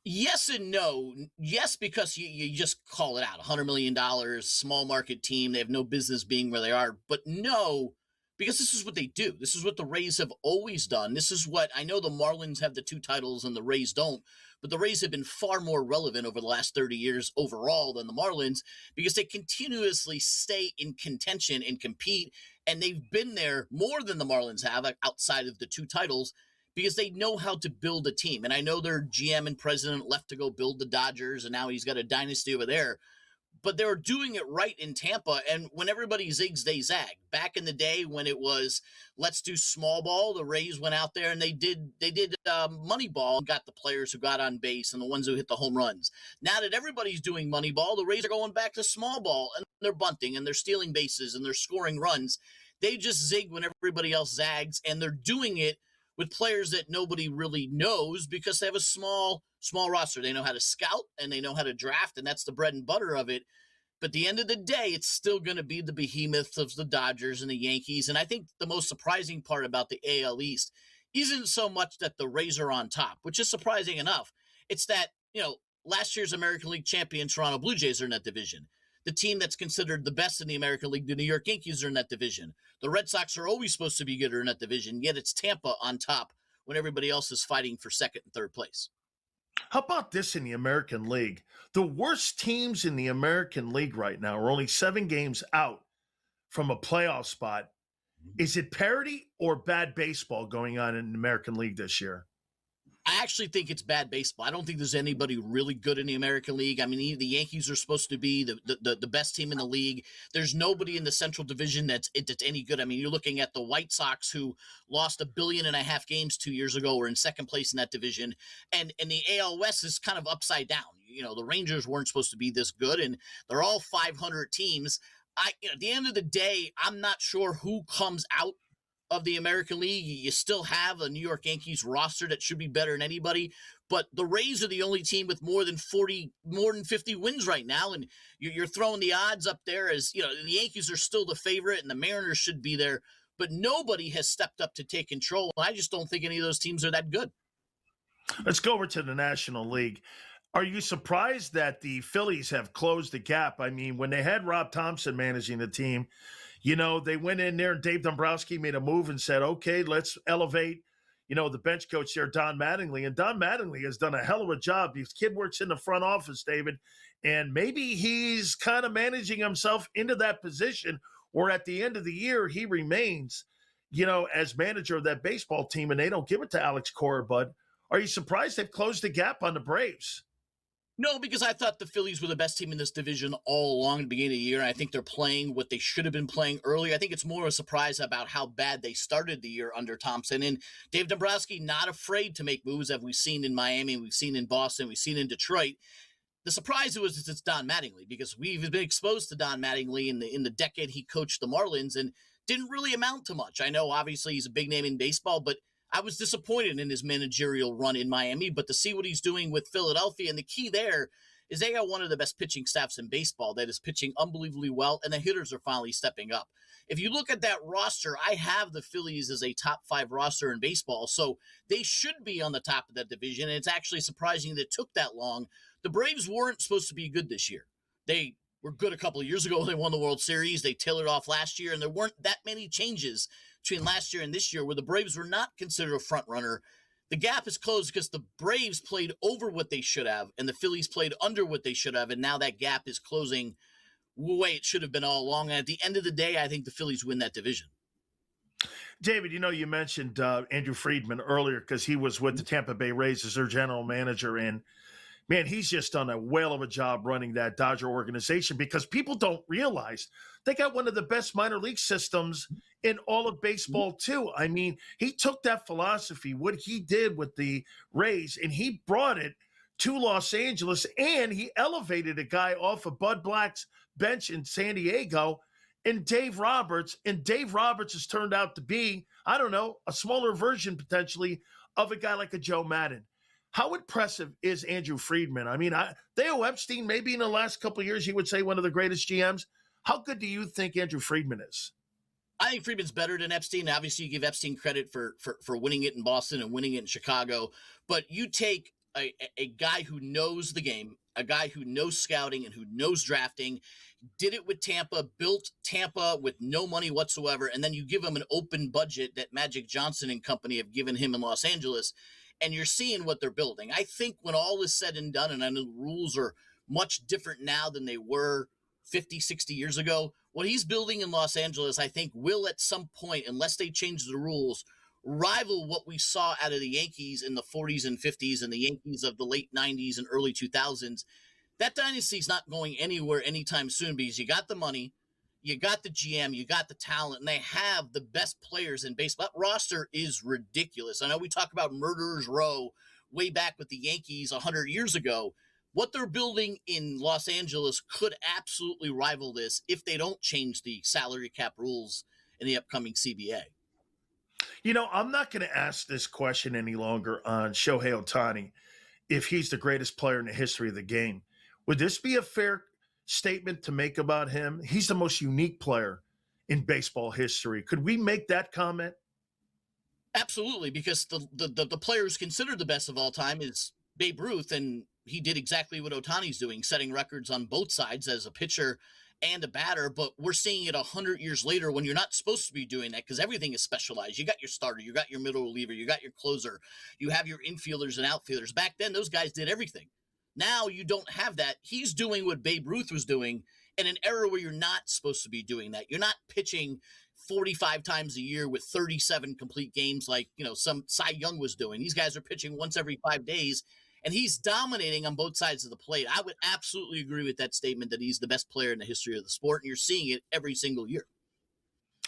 Yes and no. Yes, because you just call it out. $100 million, small market team. They have no business being where they are. But no, because this is what they do. This is what the Rays have always done. This is what, I know the Marlins have the 2 titles and the Rays don't, but the Rays have been far more relevant over the last 30 years overall than the Marlins because they continuously stay in contention and compete, and they've been there more than the Marlins have outside of the 2 titles because they know how to build a team. And I know their GM and president left to go build the Dodgers, and now he's got a dynasty over there. But they're doing it right in Tampa, and when everybody zigs, they zag. Back in the day when it was, let's do small ball, the Rays went out there and they did money ball and got the players who got on base and the ones who hit the home runs. Now that everybody's doing money ball, the Rays are going back to small ball, and they're bunting, and they're stealing bases, and they're scoring runs. They just zig when everybody else zags, and they're doing it with players that nobody really knows because they have a small roster. They know how to scout and they know how to draft, and that's the bread and butter of it. But at the end of the day, it's still going to be the behemoths of the Dodgers and the Yankees. And I think the most surprising part about the AL East isn't so much that the Rays are on top, which is surprising enough. It's that, last year's American League champion Toronto Blue Jays are in that division. The team that's considered the best in the American League, the New York Yankees, are in that division. The Red Sox are always supposed to be good in that division, yet it's Tampa on top when everybody else is fighting for second and third place. How about this in the American League? The worst teams in the American League right now are only 7 games out from a playoff spot. Is it parity or bad baseball going on in the American League this year? I actually think it's bad baseball. I don't think there's anybody really good in the American League. I mean, the Yankees are supposed to be the best team in the league. There's nobody in the Central Division that's any good. I mean, you're looking at the White Sox, who lost 1.5 billion games 2 years ago, were in second place in that division. And the AL West is kind of upside down. The Rangers weren't supposed to be this good, and they're all 500 teams. At the end of the day, I'm not sure who comes out of the American League. You still have a New York Yankees roster that should be better than anybody, but the Rays are the only team with more than 50 wins right now, and you're throwing the odds up there as, the Yankees are still the favorite and the Mariners should be there, but nobody has stepped up to take control. I just don't think any of those teams are that good. Let's go over to the National League. Are you surprised that the Phillies have closed the gap? I mean, when they had Rob Thompson managing the team, they went in there and Dave Dombrowski made a move and said, okay, let's elevate, the bench coach there, Don Mattingly. And Don Mattingly has done a hell of a job. This kid works in the front office, David, and maybe he's kind of managing himself into that position, or at the end of the year, he remains, as manager of that baseball team, and they don't give it to Alex Cora. But are you surprised they've closed the gap on the Braves? No, because I thought the Phillies were the best team in this division all along at the beginning of the year. And I think they're playing what they should have been playing earlier. I think it's more a surprise about how bad they started the year under Thompson. And Dave Dombrowski not afraid to make moves, as we've seen in Miami, we've seen in Boston, we've seen in Detroit. The surprise was it's Don Mattingly, because we've been exposed to Don Mattingly in the decade he coached the Marlins and didn't really amount to much. I know obviously he's a big name in baseball, but I was disappointed in his managerial run in Miami, but to see what he's doing with Philadelphia, and the key there is they got one of the best pitching staffs in baseball that is pitching unbelievably well, and the hitters are finally stepping up. If you look at that roster, I have the Phillies as a top 5 roster in baseball, so they should be on the top of that division, and it's actually surprising that it took that long. The Braves weren't supposed to be good this year. They were good a couple of years ago. They won the World Series. They tailored off last year, and there weren't that many changes between last year and this year where the Braves were not considered a front runner. The gap is closed because the Braves played over what they should have and the Phillies played under what they should have, and now that gap is closing the way it should have been all along. And at the end of the day, I think the Phillies win that division. David, you mentioned Andrew Friedman earlier because he was with the Tampa Bay Rays as their general manager, and man, he's just done a whale of a job running that Dodger organization, because people don't realize they got one of the best minor league systems in all of baseball too. I mean, he took that philosophy, what he did with the Rays, and he brought it to Los Angeles, and he elevated a guy off of Bud Black's bench in San Diego and Dave Roberts. And Dave Roberts has turned out to be, I don't know, a smaller version potentially of a guy like a Joe Madden. How impressive is Andrew Friedman? I mean, Theo Epstein, maybe in the last couple of years, you would say one of the greatest GMs. How good do you think Andrew Friedman is? I think Friedman's better than Epstein. Obviously, you give Epstein credit for winning it in Boston and winning it in Chicago. But you take a guy who knows the game, a guy who knows scouting and who knows drafting, did it with Tampa, built Tampa with no money whatsoever, and then you give him an open budget that Magic Johnson and company have given him in Los Angeles, and you're seeing what they're building. I think when all is said and done, and I know the rules are much different now than they were 50, 60 years ago, what he's building in Los Angeles, I think, will at some point, unless they change the rules, rival what we saw out of the Yankees in the 40s and 50s and the Yankees of the late 90s and early 2000s. That dynasty's not going anywhere anytime soon, because you got the money, you got the GM, you got the talent, and they have the best players in baseball. That roster is ridiculous. I know we talk about Murderers Row way back with the Yankees 100 years ago. What they're building in Los Angeles could absolutely rival this if they don't change the salary cap rules in the upcoming CBA. You know, I'm not going to ask this question any longer on Shohei Ohtani if he's the greatest player in the history of the game. Would this be a fair statement to make about him? He's the most unique player in baseball history. Could we make that comment? Absolutely, because the player who's considered the best of all time is Babe Ruth, and he did exactly what Ohtani's doing, setting records on both sides as a pitcher and a batter. But we're seeing it 100 years later when you're not supposed to be doing that, because everything is specialized. You got your starter, you got your middle reliever, you got your closer, you have your infielders and outfielders. Back then, those guys did everything. Now you don't have that. He's doing what Babe Ruth was doing in an era where you're not supposed to be doing that. You're not pitching 45 times a year with 37 complete games like, some Cy Young was doing. These guys are pitching once every 5 days, and he's dominating on both sides of the plate. I would absolutely agree with that statement that he's the best player in the history of the sport, and you're seeing it every single year.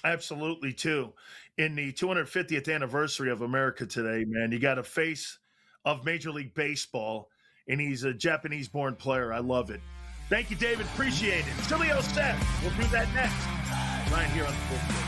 Absolutely, too. In the 250th anniversary of America today, man, you got a face of Major League Baseball, and he's a Japanese-born player. I love it. Thank you, David. Appreciate it. Sileo set. We'll do that next, right here on SportsGrid.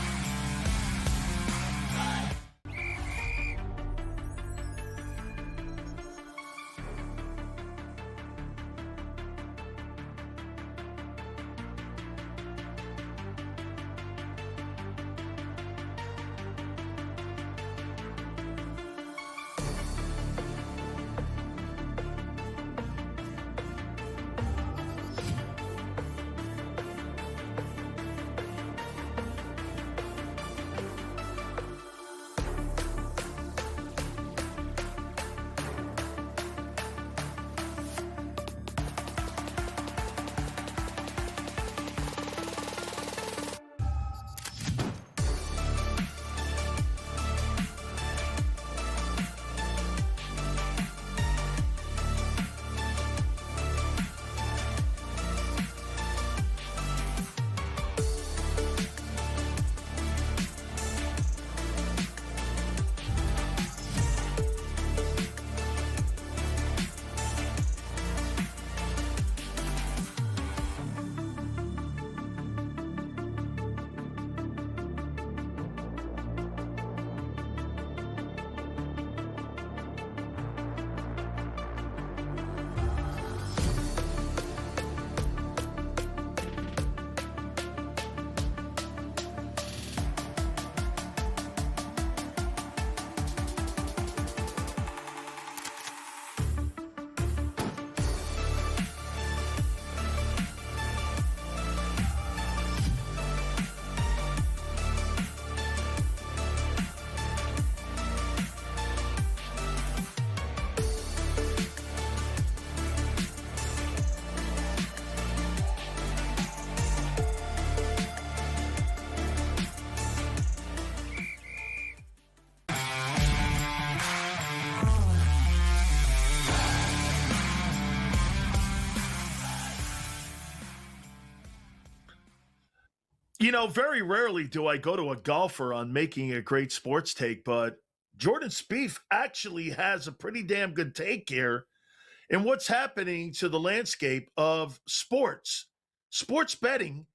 Very rarely do I go to a golfer on making a great sports take, but Jordan Spieth actually has a pretty damn good take here in what's happening to the landscape of sports. Sports betting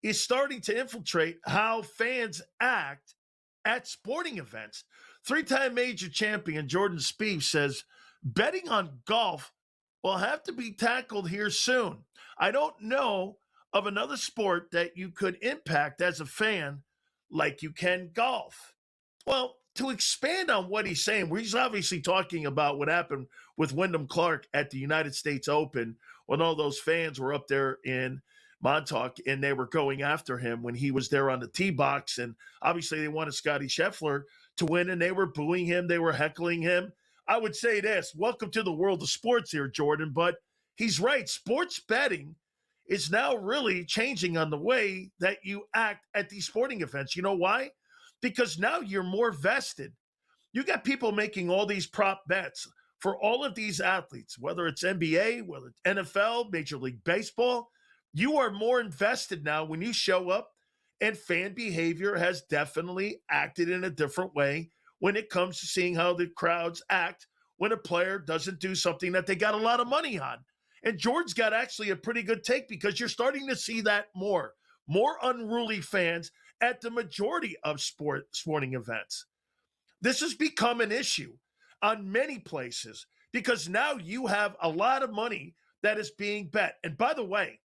is starting to infiltrate how fans act at sporting events. Three-time major champion Jordan Spieth says betting on golf will have to be tackled here soon. I don't know of another sport that you could impact as a fan like you can golf. Well, to expand on what he's saying, he's obviously talking about what happened with Wyndham Clark at the United States Open when all those fans were up there in Montauk and they were going after him when he was there on the tee box. And obviously they wanted Scottie Scheffler to win and they were booing him. They were heckling him. I would say this, welcome to the world of sports here, Jordan, but he's right. Sports betting is now really changing on the way that you act at these sporting events. You know why? Because now you're more vested. You got people making all these prop bets for all of these athletes, whether it's NBA, whether it's NFL, Major League Baseball. You are more invested now when you show up, and fan behavior has definitely acted in a different way when it comes to seeing how the crowds act when a player doesn't do something that they got a lot of money on. And George's got actually a pretty good take because you're starting to see that more unruly fans at the majority of sporting events. This has become an issue on many places because now you have a lot of money that is being bet. And by the way,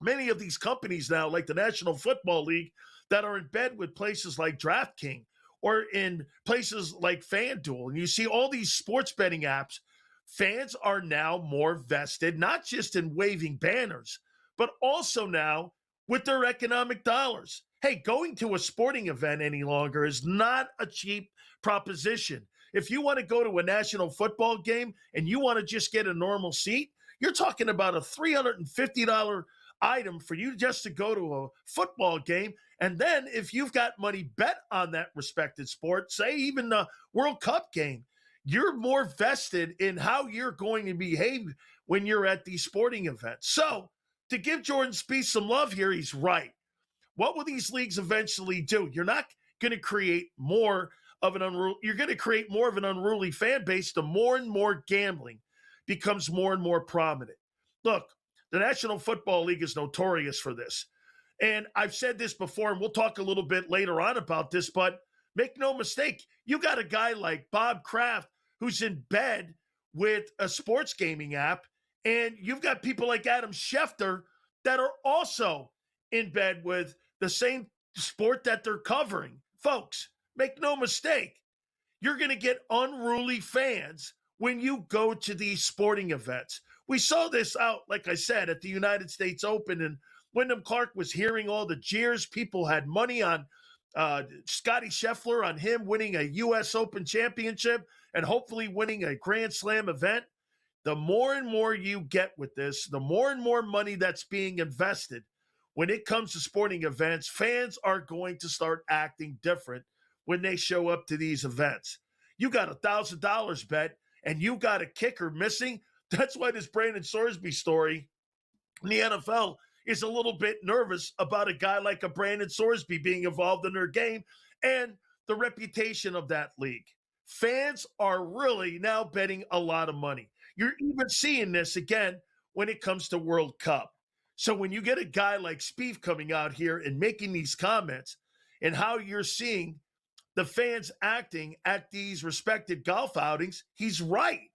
many of these companies now, like the National Football League, that are in bed with places like DraftKings or in places like FanDuel, and you see all these sports betting apps, fans are now more vested, not just in waving banners, but also now with their economic dollars. Hey, going to a sporting event any longer is not a cheap proposition. If you want to go to a national football game and you want to just get a normal seat, you're talking about a $350 item for you just to go to a football game. And then if you've got money bet on that respected sport, say even the World Cup game, you're more vested in how you're going to behave when you're at these sporting events. So to give Jordan Spieth some love here, he's right. What will these leagues eventually do? You're not going to create more of an unruly fan base. The more and more gambling becomes more and more prominent. Look, the National Football League is notorious for this. And I've said this before, and we'll talk a little bit later on about this, but make no mistake, you got a guy like Bob Kraft who's in bed with a sports gaming app, and you've got people like Adam Schefter that are also in bed with the same sport that they're covering. Folks, make no mistake, you're going to get unruly fans when you go to these sporting events. We saw this out, like I said, at the United States Open, and Wyndham Clark was hearing all the jeers. People had money on Scottie Scheffler, on him winning a U.S. Open championship and hopefully winning a Grand Slam event. The more and more you get with this, the more and more money that's being invested when it comes to sporting events, fans are going to start acting different when they show up to these events. You got $1,000 bet and you got a kicker missing. That's why this Brandon Sorsby story in the NFL is a little bit nervous about a guy like a Brandon Sorsby being involved in their game and the reputation of that league. Fans are really now betting a lot of money. You're even seeing this again when it comes to World Cup. So when you get a guy like Spieth coming out here and making these comments and how you're seeing the fans acting at these respected golf outings, he's right.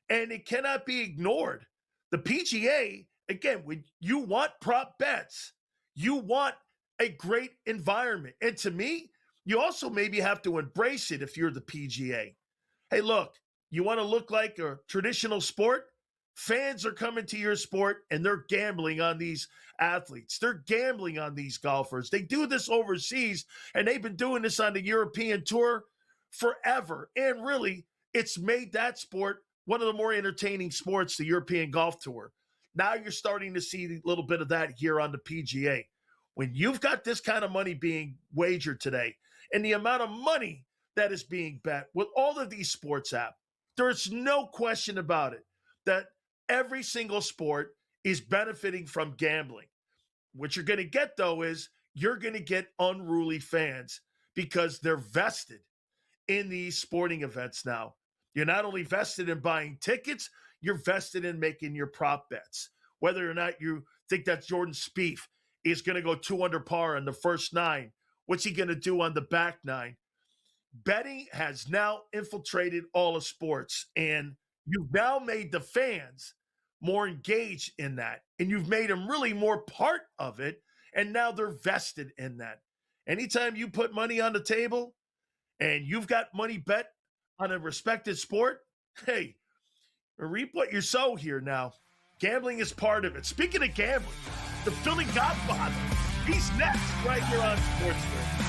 And it cannot be ignored. The PGA, again, when you want prop bets, you want a great environment. And to me, you also maybe have to embrace it if you're the PGA. Hey, look, you want to look like a traditional sport? Fans are coming to your sport and they're gambling on these athletes. They're gambling on these golfers. They do this overseas, and they've been doing this on the European tour forever. And really, it's made that sport one of the more entertaining sports, the European golf tour. Now you're starting to see a little bit of that here on the PGA. When you've got this kind of money being wagered today and the amount of money that is being bet with all of these sports apps, there's no question about it that every single sport is benefiting from gambling. What you're going to get, though, is you're going to get unruly fans because they're vested in these sporting events now. You're not only vested in buying tickets, you're vested in making your prop bets. Whether or not you think that Jordan Spieth is going to go 2 under par in the first 9, what's he going to do on the back 9? Betting has now infiltrated all of sports, and you've now made the fans more engaged in that, and you've made them really more part of it, and now they're vested in that. Anytime you put money on the table and you've got money bet on a respected sport, hey, reap what you sow here now. Gambling is part of it. Speaking of gambling, the Philly Godfather, he's next right here on SportsGrid.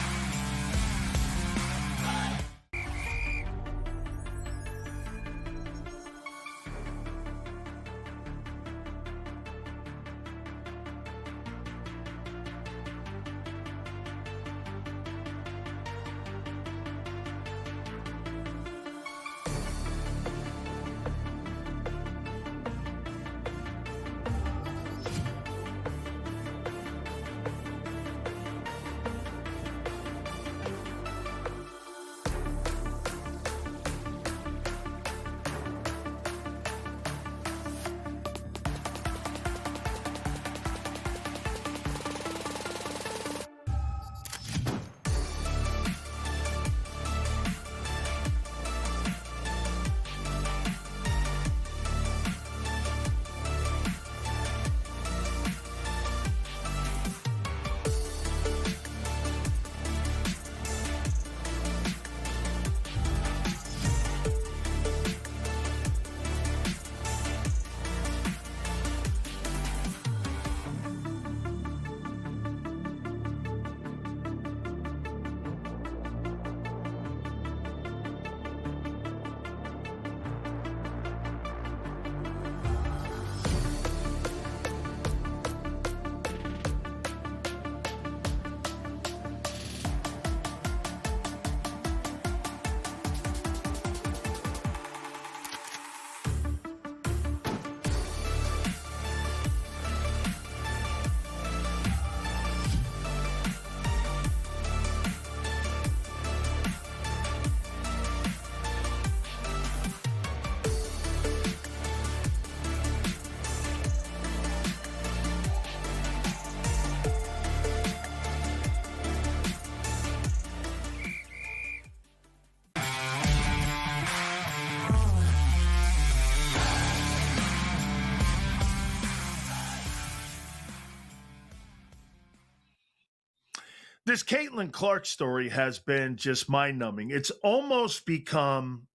This Caitlin Clark story has been just mind-numbing. It's almost become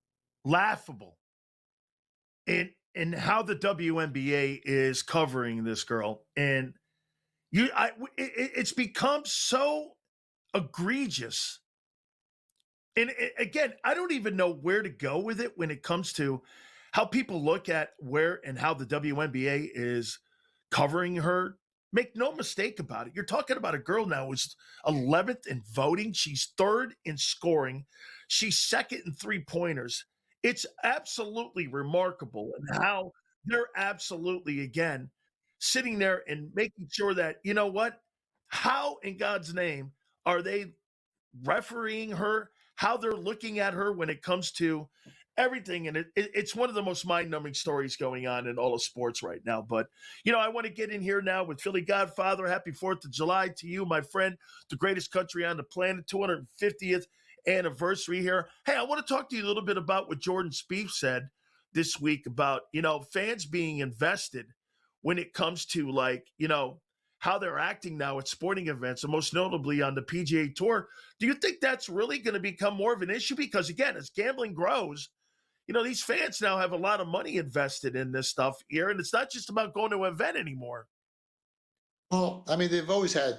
laughable in how the WNBA is covering this girl, and it's become so egregious. And again, I don't even know where to go with it when it comes to how people look at where and how the WNBA is covering her. Make no mistake about it. You're talking about a girl now who's 11th in voting. She's 3rd in scoring. She's 2nd in three-pointers. It's absolutely remarkable and how they're absolutely, again, sitting there and making sure that, you know what? How in God's name are they refereeing her? How they're looking at her when it comes to everything. And it's one of the most mind-numbing stories going on in all of sports right now. But, I want to get in here now with Philly Godfather. Happy 4th of July to you, my friend, the greatest country on the planet, 250th anniversary here. Hey, I want to talk to you a little bit about what Jordan Spieth said this week about, fans being invested when it comes to how they're acting now at sporting events, and most notably on the PGA Tour. Do you think that's really going to become more of an issue? Because, again, as gambling grows, these fans now have a lot of money invested in this stuff here, and it's not just about going to an event anymore. Well, I mean, they've always had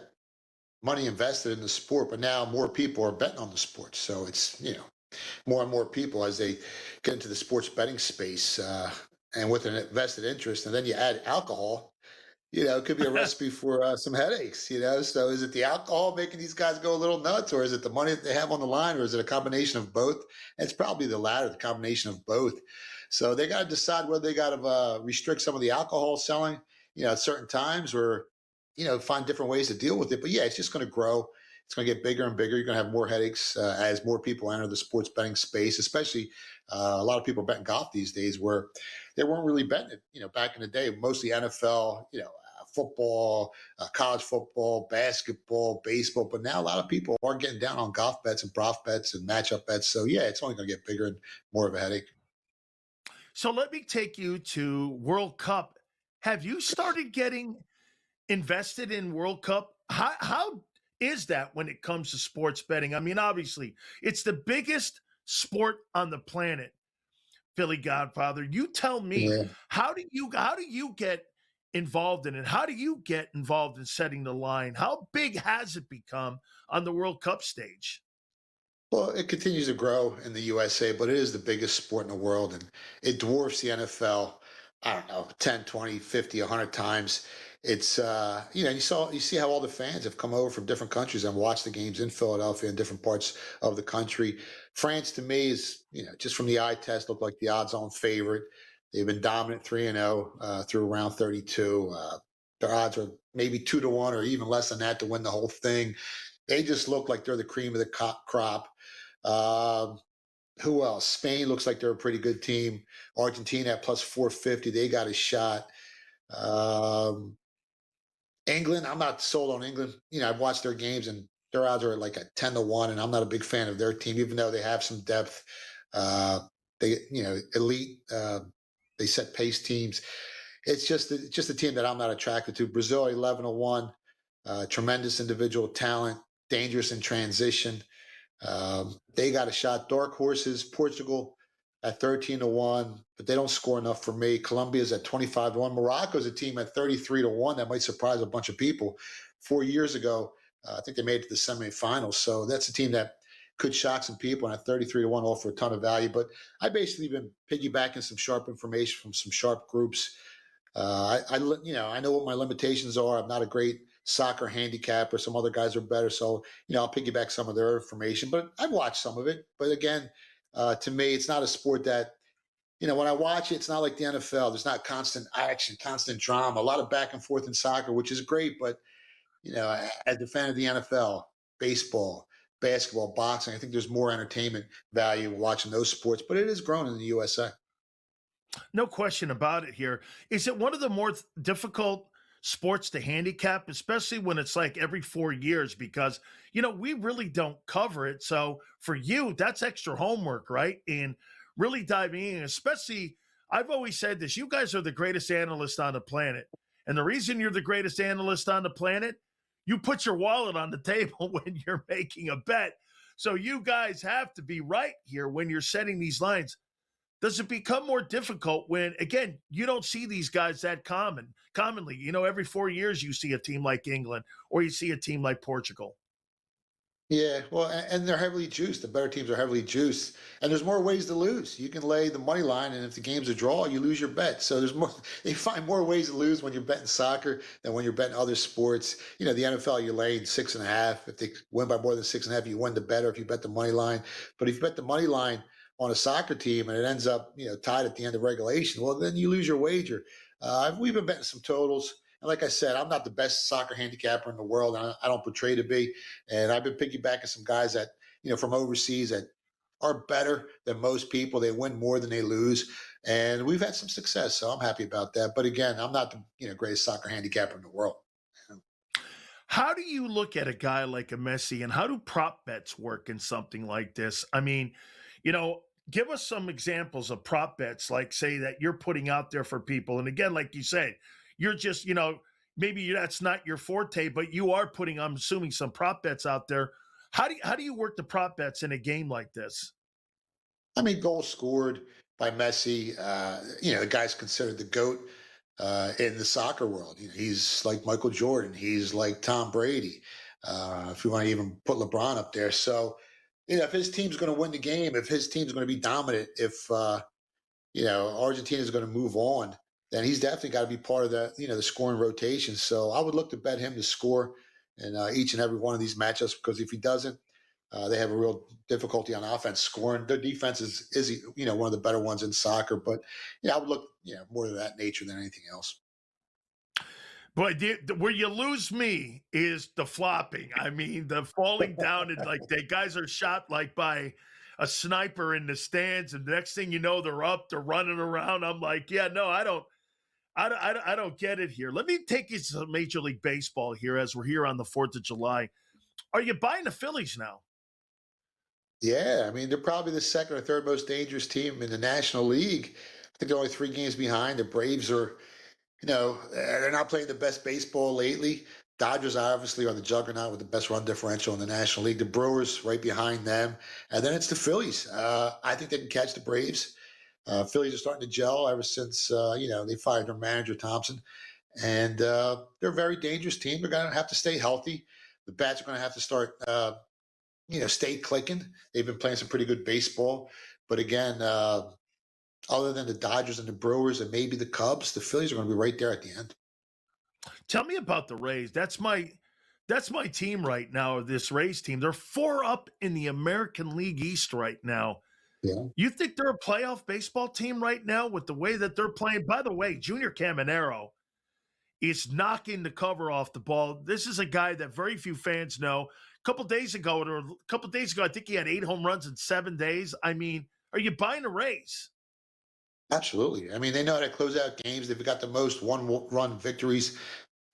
money invested in the sport, but now more people are betting on the sport. So it's, more and more people as they get into the sports betting space and with an invested interest. And then you add alcohol, it could be a recipe for some headaches, So is it the alcohol making these guys go a little nuts, or is it the money that they have on the line, or is it a combination of both? It's probably the latter, the combination of both. So they got to decide whether they got to restrict some of the alcohol selling, at certain times, or find different ways to deal with it. But yeah, it's just going to grow. It's going to get bigger and bigger. You're going to have more headaches as more people enter the sports betting space, especially a lot of people are betting golf these days where they weren't really betting it, back in the day, mostly NFL, football, college football, basketball, baseball. But now a lot of people are getting down on golf bets and prof bets and matchup bets. So yeah, it's only going to get bigger and more of a headache. So let me take you to World Cup. Have you started getting invested in World Cup? How is that when it comes to sports betting? I mean, obviously, it's the biggest sport on the planet. Philly Godfather, you tell me, Yeah. how do you get involved in it? How do you get involved in setting the line? How big has it become on the World Cup stage? Well, it continues to grow in the USA, but it is the biggest sport in the world, and it dwarfs the NFL, I don't know, 10, 20, 50, 100 times. It's, you see how all the fans have come over from different countries and watched the games in Philadelphia and different parts of the country. France, to me, is, just from the eye test, look like the odds-on favorite. They've been dominant 3-0 through round 32. Their odds are maybe 2-1 or even less than that to win the whole thing. They just look like they're the cream of the crop. Who else? Spain looks like they're a pretty good team. Argentina at plus 450. They got a shot. Um, England, I'm not sold on England. I've watched their games and their odds are like a 10-1, and I'm not a big fan of their team, even though they have some depth. They, elite. They set pace teams. It's just a team that I'm not attracted to. Brazil 11-1. Tremendous individual talent, dangerous in transition. They got a shot. Dark horses, Portugal at 13-1, but they don't score enough for me. Colombia's at 25-1. Morocco's a team at 33-1 that might surprise a bunch of people. 4 years ago, I think they made it to the semifinals. So that's a team that could shock some people, and at 33-1 offer a ton of value. But I basically been piggybacking some sharp information from some sharp groups. I know what my limitations are. I'm not a great soccer handicapper. Some other guys are better. So, I'll piggyback some of their information, but I've watched some of it. But again, to me, it's not a sport that, when I watch it, it's not like the NFL. There's not constant action, constant drama, a lot of back and forth in soccer, which is great. But, as a fan of the NFL, baseball, basketball, boxing, I think there's more entertainment value watching those sports, but it is grown in the USA. No question about it here. Is it one of the more difficult sports to handicap, especially when it's like every 4 years? Because, we really don't cover it. So for you, that's extra homework, right? And really diving in, especially, I've always said this, you guys are the greatest analyst on the planet. And the reason you're the greatest analyst on the planet, you put your wallet on the table when you're making a bet. So you guys have to be right here when you're setting these lines. Does it become more difficult when, again, you don't see these guys that commonly? Every 4 years you see a team like England or you see a team like Portugal. Yeah, well, and they're heavily juiced. The better teams are heavily juiced, and there's more ways to lose. You can lay the money line, and if the game's a draw, you lose your bet. So there's more. You find more ways to lose when you're betting soccer than when you're betting other sports. The NFL, you're laying 6.5. If they win by more than 6.5, you win the bet, or if you bet the money line. But if you bet the money line on a soccer team and it ends up, tied at the end of regulation, well, then you lose your wager. We've been betting some totals. And like I said, I'm not the best soccer handicapper in the world. And I don't portray to be. And I've been piggybacking some guys that, from overseas that are better than most people. They win more than they lose. And we've had some success. So I'm happy about that. But again, I'm not the, greatest soccer handicapper in the world. How do you look at a guy like a Messi, and how do prop bets work in something like this? I mean, give us some examples of prop bets, like say that you're putting out there for people. And again, like you said, you're just, maybe that's not your forte, but you are putting, I'm assuming, some prop bets out there. How do you work the prop bets in a game like this? I mean, goals scored by Messi. The guy's considered the GOAT in the soccer world. He's like Michael Jordan. He's like Tom Brady. If you want to even put LeBron up there. So, if his team's going to win the game, if his team's going to be dominant, if Argentina is going to move on, then he's definitely got to be part of the scoring rotation. So I would look to bet him to score in each and every one of these matchups, because if he doesn't, they have a real difficulty on offense scoring. Their defense is one of the better ones in soccer. But I would look more to that nature than anything else. But where you lose me is the flopping. I mean, the falling down and like the guys are shot like by a sniper in the stands, and the next thing you know, they're up, they're running around. I'm like, yeah, no, I don't get it here. Let me take you to Major League Baseball here as we're here on the 4th of July. Are you buying the Phillies now? Yeah, I mean, they're probably the second or third most dangerous team in the National League. I think they're only 3 games behind. The Braves are, they're not playing the best baseball lately. Dodgers obviously are the juggernaut with the best run differential in the National League. The Brewers right behind them. And then it's the Phillies. I think they can catch the Braves. Phillies are starting to gel ever since, they fired their manager, Thompson. And they're a very dangerous team. They're going to have to stay healthy. The bats are going to have to start, stay clicking. They've been playing some pretty good baseball. But again, other than the Dodgers and the Brewers and maybe the Cubs, the Phillies are going to be right there at the end. Tell me about the Rays. That's my team right now, this Rays team. They're 4 up in the American League East right now. Yeah. You think they're a playoff baseball team right now with the way that they're playing? By the way, Junior Caminero is knocking the cover off the ball. This is a guy that very few fans know. A couple days ago, I think he had 8 home runs in 7 days. I mean, are you buying the Rays? Absolutely. I mean, they know how to close out games. They've got the most one-run victories,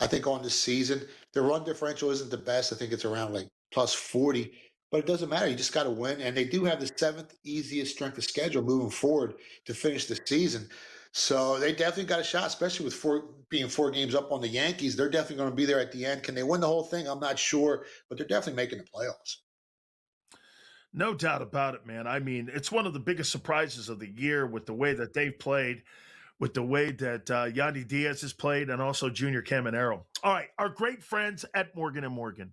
I think, on this season. Their run differential isn't the best. I think it's around like plus 40. But it doesn't matter. You just got to win. And they do have the 7th easiest strength of schedule moving forward to finish the season. So they definitely got a shot, especially with being 4 games up on the Yankees. They're definitely going to be there at the end. Can they win the whole thing? I'm not sure, but they're definitely making the playoffs. No doubt about it, man. I mean, it's one of the biggest surprises of the year with the way that they've played, with the way that Yandy Diaz has played, and also Junior Caminero. All right, our great friends at Morgan & Morgan,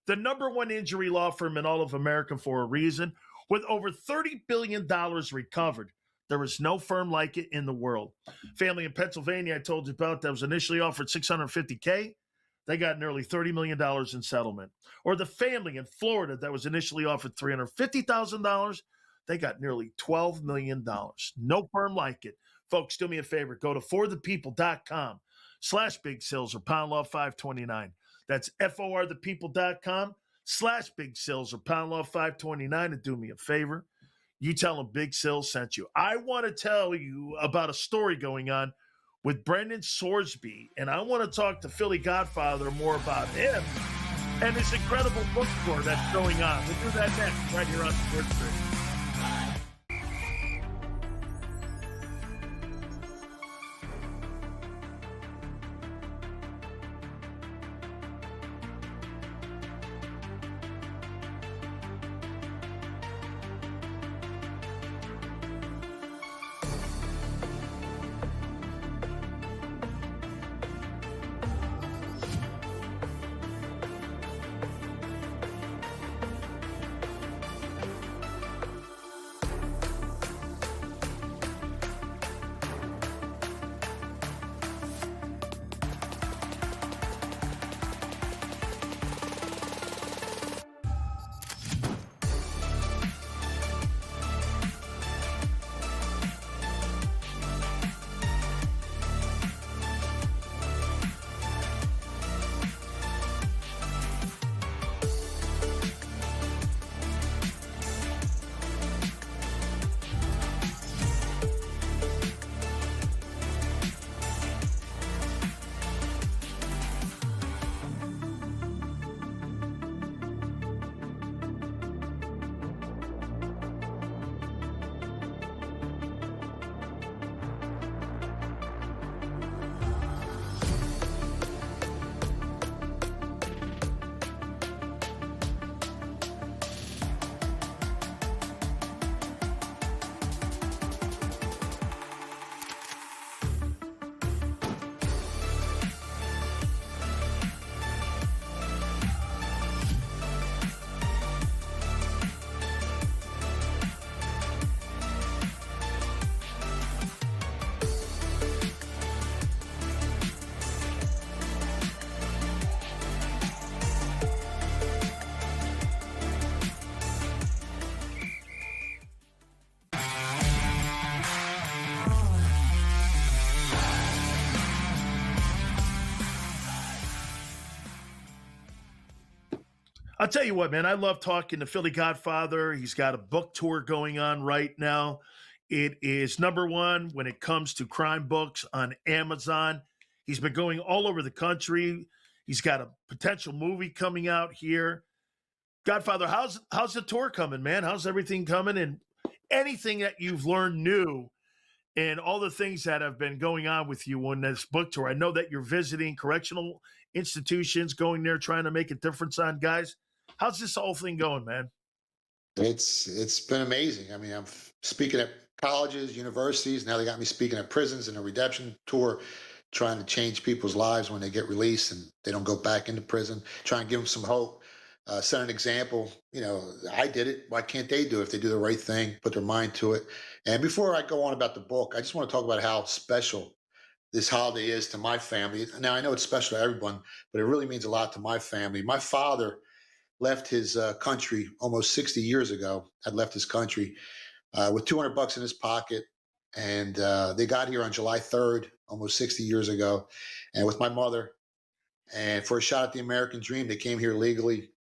the #1 injury law firm in all of America for a reason, with over $30 billion recovered. There is no firm like it in the world. Family in Pennsylvania I told you about that was initially offered $650K. They got nearly $30 million in settlement. Or the family in Florida that was initially offered $350,000. They got nearly $12 million. No firm like it. Folks, do me a favor. Go to forthepeople.com/Big Sills or Pound Law 529. That's forthepeople.com/Big Sills or Pound Law 529. And do me a favor. You tell them Big Sills sent you. I want to tell you about a story going on with Brendan Sorsby, and I want to talk to Philly Godfather more about him and this incredible book tour that's going on. We'll do that next, right here on SportsGrid. I'll tell you what, man, I love talking to Philly Godfather. He's got a book tour going on right now. It is #1 when it comes to crime books on Amazon. He's been going all over the country. He's got a potential movie coming out here. Godfather, how's the tour coming, man? How's everything coming? And anything that you've learned new and all the things that have been going on with you on this book tour. I know that you're visiting correctional institutions, going there, trying to make a difference on guys. How's this whole thing going, man? It's been amazing. I mean, I'm speaking at colleges, universities. Now they got me speaking at prisons in a redemption tour, trying to change people's lives when they get released and they don't go back into prison. Try and give them some hope. Set an example. You know, I did it. Why can't they do it if they do the right thing, put their mind to it? And before I go on about the book, I just want to talk about how special this holiday is to my family. Now, I know it's special to everyone, but it really means a lot to my family. My father left his country almost 60 years ago, had left his country with $200 in his pocket. And they got here on July 3rd, almost 60 years ago. And with my mother, and for a shot at the American dream, they came here legally.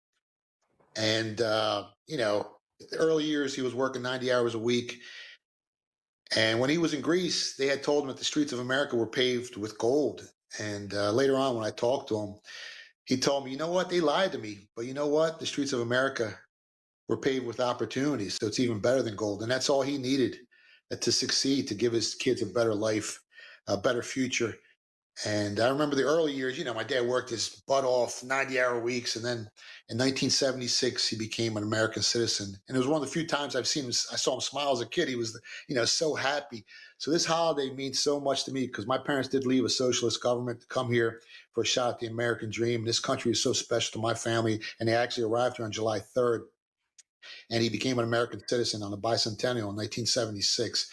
And, you know, the early years, he was working 90 hours a week. And when he was in Greece, they had told him that the streets of America were paved with gold. And later on, when I talked to him, he told me, you know what? They lied to me. But you know what? The streets of America were paved with opportunities. So it's even better than gold. And that's all he needed to succeed, to give his kids a better life, a better future. And I remember the early years, you know, my dad worked his butt off 90-hour weeks. And then in 1976, he became an American citizen. And it was one of the few times I saw him smile as a kid. He was, you know, so happy. So this holiday means so much to me because my parents did leave a socialist government to come here for a shot at the American dream. This country is so special to my family. And they actually arrived here on July 3rd. And he became an American citizen on the bicentennial in 1976.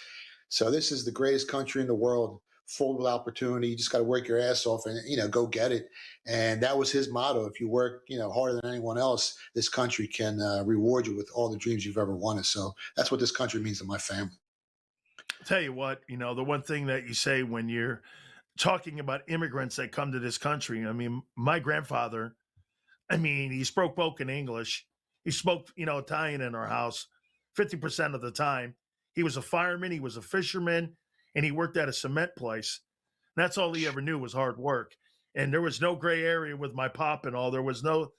So this is the greatest country in the world, full of opportunity. You just got to work your ass off and, you know, go get it. And that was his motto. If you work, you know, harder than anyone else, this country can reward you with all the dreams you've ever wanted. So that's what this country means to my family. I'll tell you what, you know, the one thing that you say when you're talking about immigrants that come to this country, I mean, my grandfather, I mean, he spoke broken English. He spoke, you know, Italian in our house 50% of the time. He was a fireman. He was a fisherman. And he worked at a cement place. And that's all he ever knew was hard work. And there was no gray area with my pop and all. There was no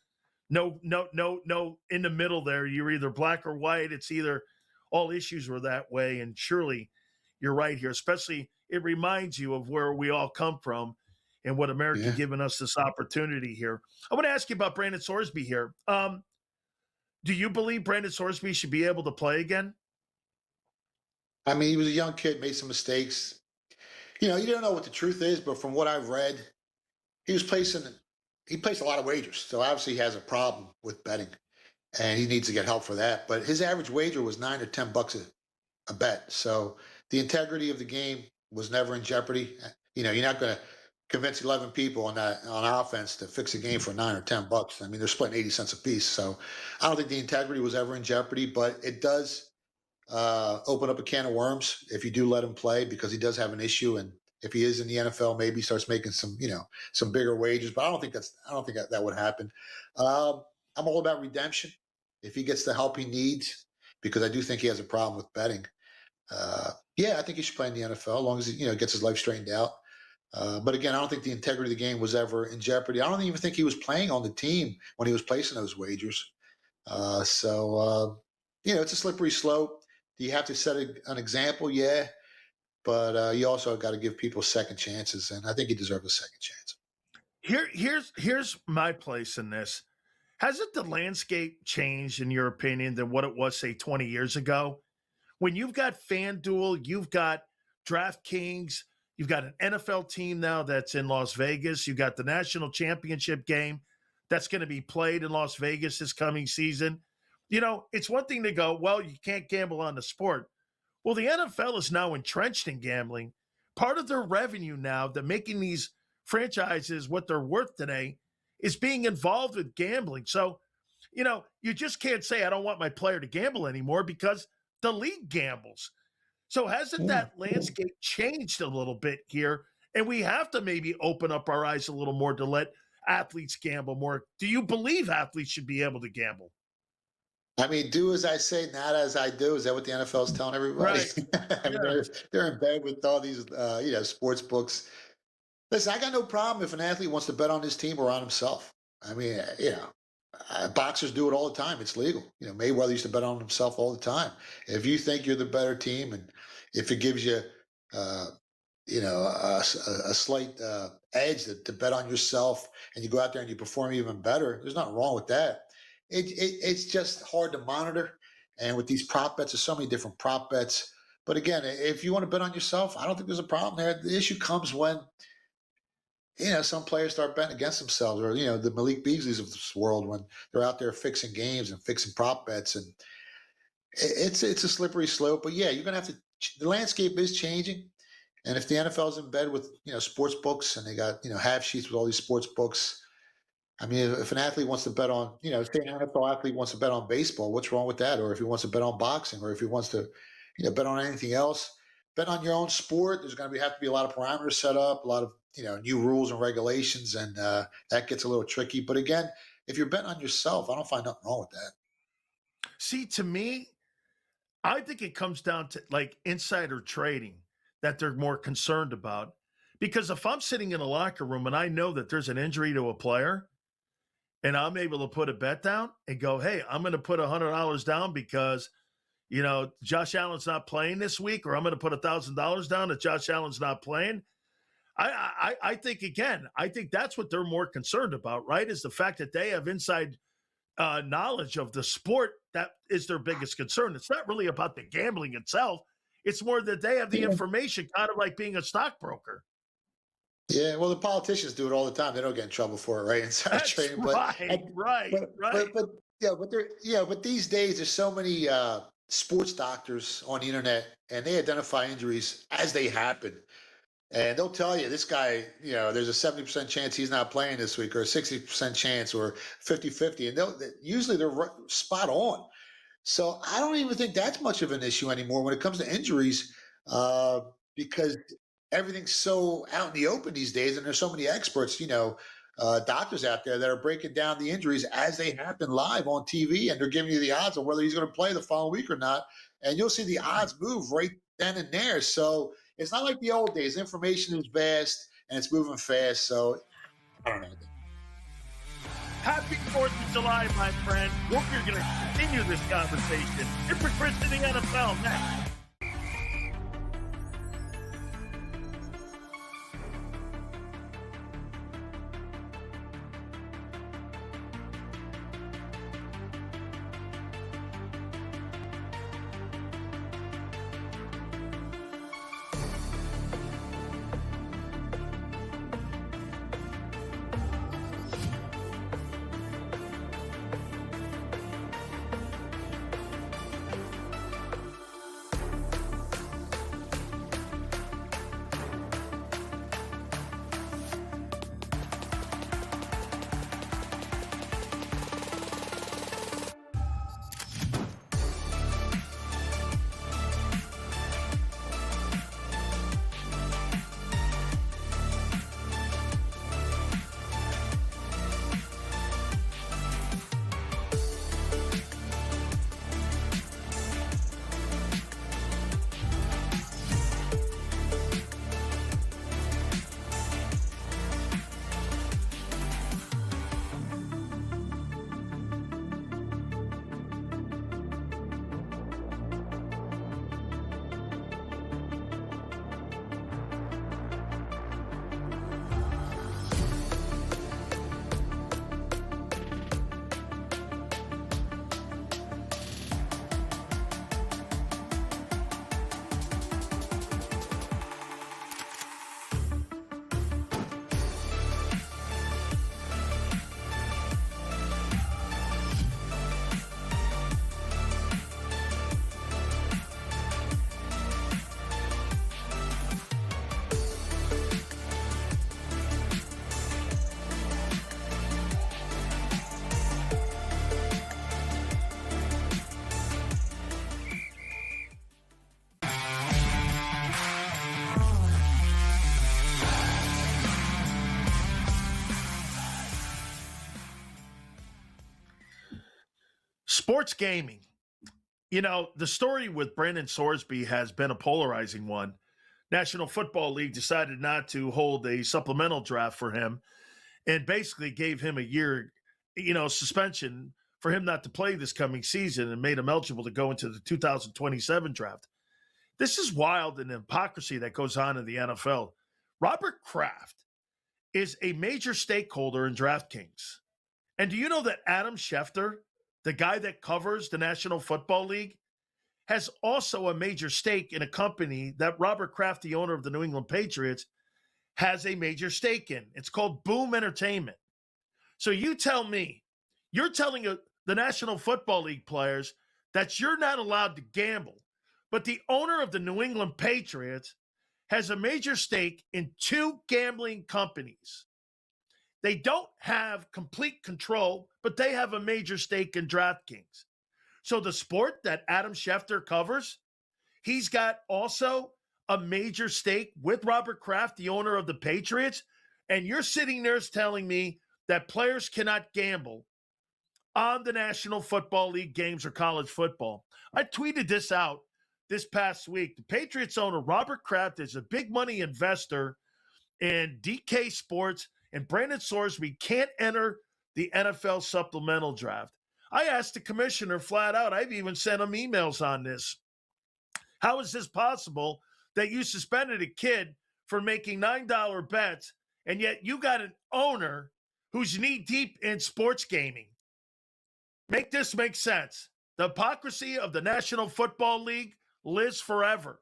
in the middle there. You're either black or white. It's either all issues were that way. And surely you're right here, especially it reminds you of where we all come from and what America given us this opportunity here. I want to ask you about Brandon Sorsby here. Do you believe Brandon Sorsby should be able to play again? I mean, he was a young kid, made some mistakes. You know, you don't know what the truth is, but from what I've read, he placed a lot of wagers. So obviously he has a problem with betting and he needs to get help for that. But his average wager was $9 or $10 a bet. So the integrity of the game was never in jeopardy. You know, you're not going to convince 11 people on offense to fix a game for $9 or $10. I mean, they're splitting 80 cents a piece. So I don't think the integrity was ever in jeopardy, but it does open up a can of worms if you do let him play, because he does have an issue. And if he is in the NFL, maybe he starts making some bigger wages. But I don't think that would happen. I'm all about redemption. If he gets the help he needs, because I do think he has a problem with betting. I think he should play in the NFL as long as he, gets his life straightened out. But again, I don't think the integrity of the game was ever in jeopardy. I don't even think he was playing on the team when he was placing those wagers. It's a slippery slope. Do you have to set an example? Yeah. But you also got to give people second chances. And I think he deserves a second chance. Here's my place in this. Hasn't the landscape changed, in your opinion, than what it was, say, 20 years ago? When you've got FanDuel, you've got DraftKings, you've got an NFL team now that's in Las Vegas. You've got the national championship game that's going to be played in Las Vegas this coming season. It's one thing to go, well, you can't gamble on the sport. Well, the NFL is now entrenched in gambling. Part of their revenue now, that making these franchises what they're worth today, is being involved with gambling. So, you just can't say, I don't want my player to gamble anymore, because the league gambles. So hasn't that landscape changed a little bit here? And we have to maybe open up our eyes a little more to let athletes gamble more. Do you believe athletes should be able to gamble? I mean, do as I say, not as I do. Is that what the NFL is telling everybody? Right. I mean, they're in bed with all these, sports books. Listen, I got no problem if an athlete wants to bet on his team or on himself. I mean, boxers do it all the time. It's legal. Mayweather used to bet on himself all the time. If you think you're the better team, and if it gives you, a slight edge to bet on yourself, and you go out there and you perform even better, there's nothing wrong with that. It's just hard to monitor. And with these prop bets, there's so many different prop bets. But again, if you want to bet on yourself, I don't think there's a problem there. The issue comes when, some players start betting against themselves, or, the Malik Beasleys of this world, when they're out there fixing games and fixing prop bets. And it's a slippery slope. But yeah, you're going to have to, the landscape is changing. And if the NFL's in bed with, sports books, and they got, half sheets with all these sports books, I mean, if an athlete wants to bet on, say an NFL athlete wants to bet on baseball, what's wrong with that? Or if he wants to bet on boxing, or if he wants to, bet on anything else, bet on your own sport. There's going to have to be a lot of parameters set up, a lot of, new rules and regulations, and that gets a little tricky. But again, if you're betting on yourself, I don't find nothing wrong with that. See, to me, I think it comes down to like insider trading that they're more concerned about. Because if I'm sitting in a locker room and I know that there's an injury to a player, and I'm able to put a bet down and go, hey, I'm going to put $100 down because, Josh Allen's not playing this week, or I'm going to put $1,000 down that Josh Allen's not playing. I think that's what they're more concerned about, right? Is the fact that they have inside knowledge of the sport. That is their biggest concern. It's not really about the gambling itself. It's more that they have the information, kind of like being a stockbroker. Yeah, well, the politicians do it all the time. They don't get in trouble for it, right? Inside That's trading, right. But these days there's so many sports doctors on the internet, and they identify injuries as they happen, and they'll tell you this guy, there's a 70% chance he's not playing this week, or a 60% chance, or 50-50, and usually they're spot on. So I don't even think that's much of an issue anymore when it comes to injuries, because everything's so out in the open these days, and there's so many experts, doctors out there that are breaking down the injuries as they happen live on TV, and they're giving you the odds of whether he's going to play the following week or not. And you'll see the odds move right then and there. So it's not like the old days. Information is vast and it's moving fast. So I don't know. Happy 4th of July, my friend. Hope you're going to continue this conversation. Hypocrites in the NFL next. Sports gaming. You know, the story with Brandon Sorsby has been a polarizing one. National Football League decided not to hold a supplemental draft for him and basically gave him a year, suspension for him not to play this coming season and made him eligible to go into the 2027 draft. This is wild and hypocrisy that goes on in the NFL. Robert Kraft is a major stakeholder in DraftKings. And do you know that Adam Schefter, the guy that covers the National Football League, has also a major stake in a company that Robert Kraft, the owner of the New England Patriots, has a major stake in. It's called Boom Entertainment. So you tell me, you're telling the National Football League players that you're not allowed to gamble, but the owner of the New England Patriots has a major stake in two gambling companies. They don't have complete control, but they have a major stake in DraftKings. So the sport that Adam Schefter covers, he's got also a major stake with Robert Kraft, the owner of the Patriots. And you're sitting there telling me that players cannot gamble on the National Football League games or college football. I tweeted this out this past week. The Patriots owner, Robert Kraft, is a big money investor in DK Sports, and Brandon Sorsby can't enter the NFL supplemental draft. I asked the commissioner flat out. I've even sent him emails on this. How is this possible that you suspended a kid for making $9 bets, and yet you got an owner who's knee-deep in sports gaming? Make this make sense. The hypocrisy of the National Football League lives forever.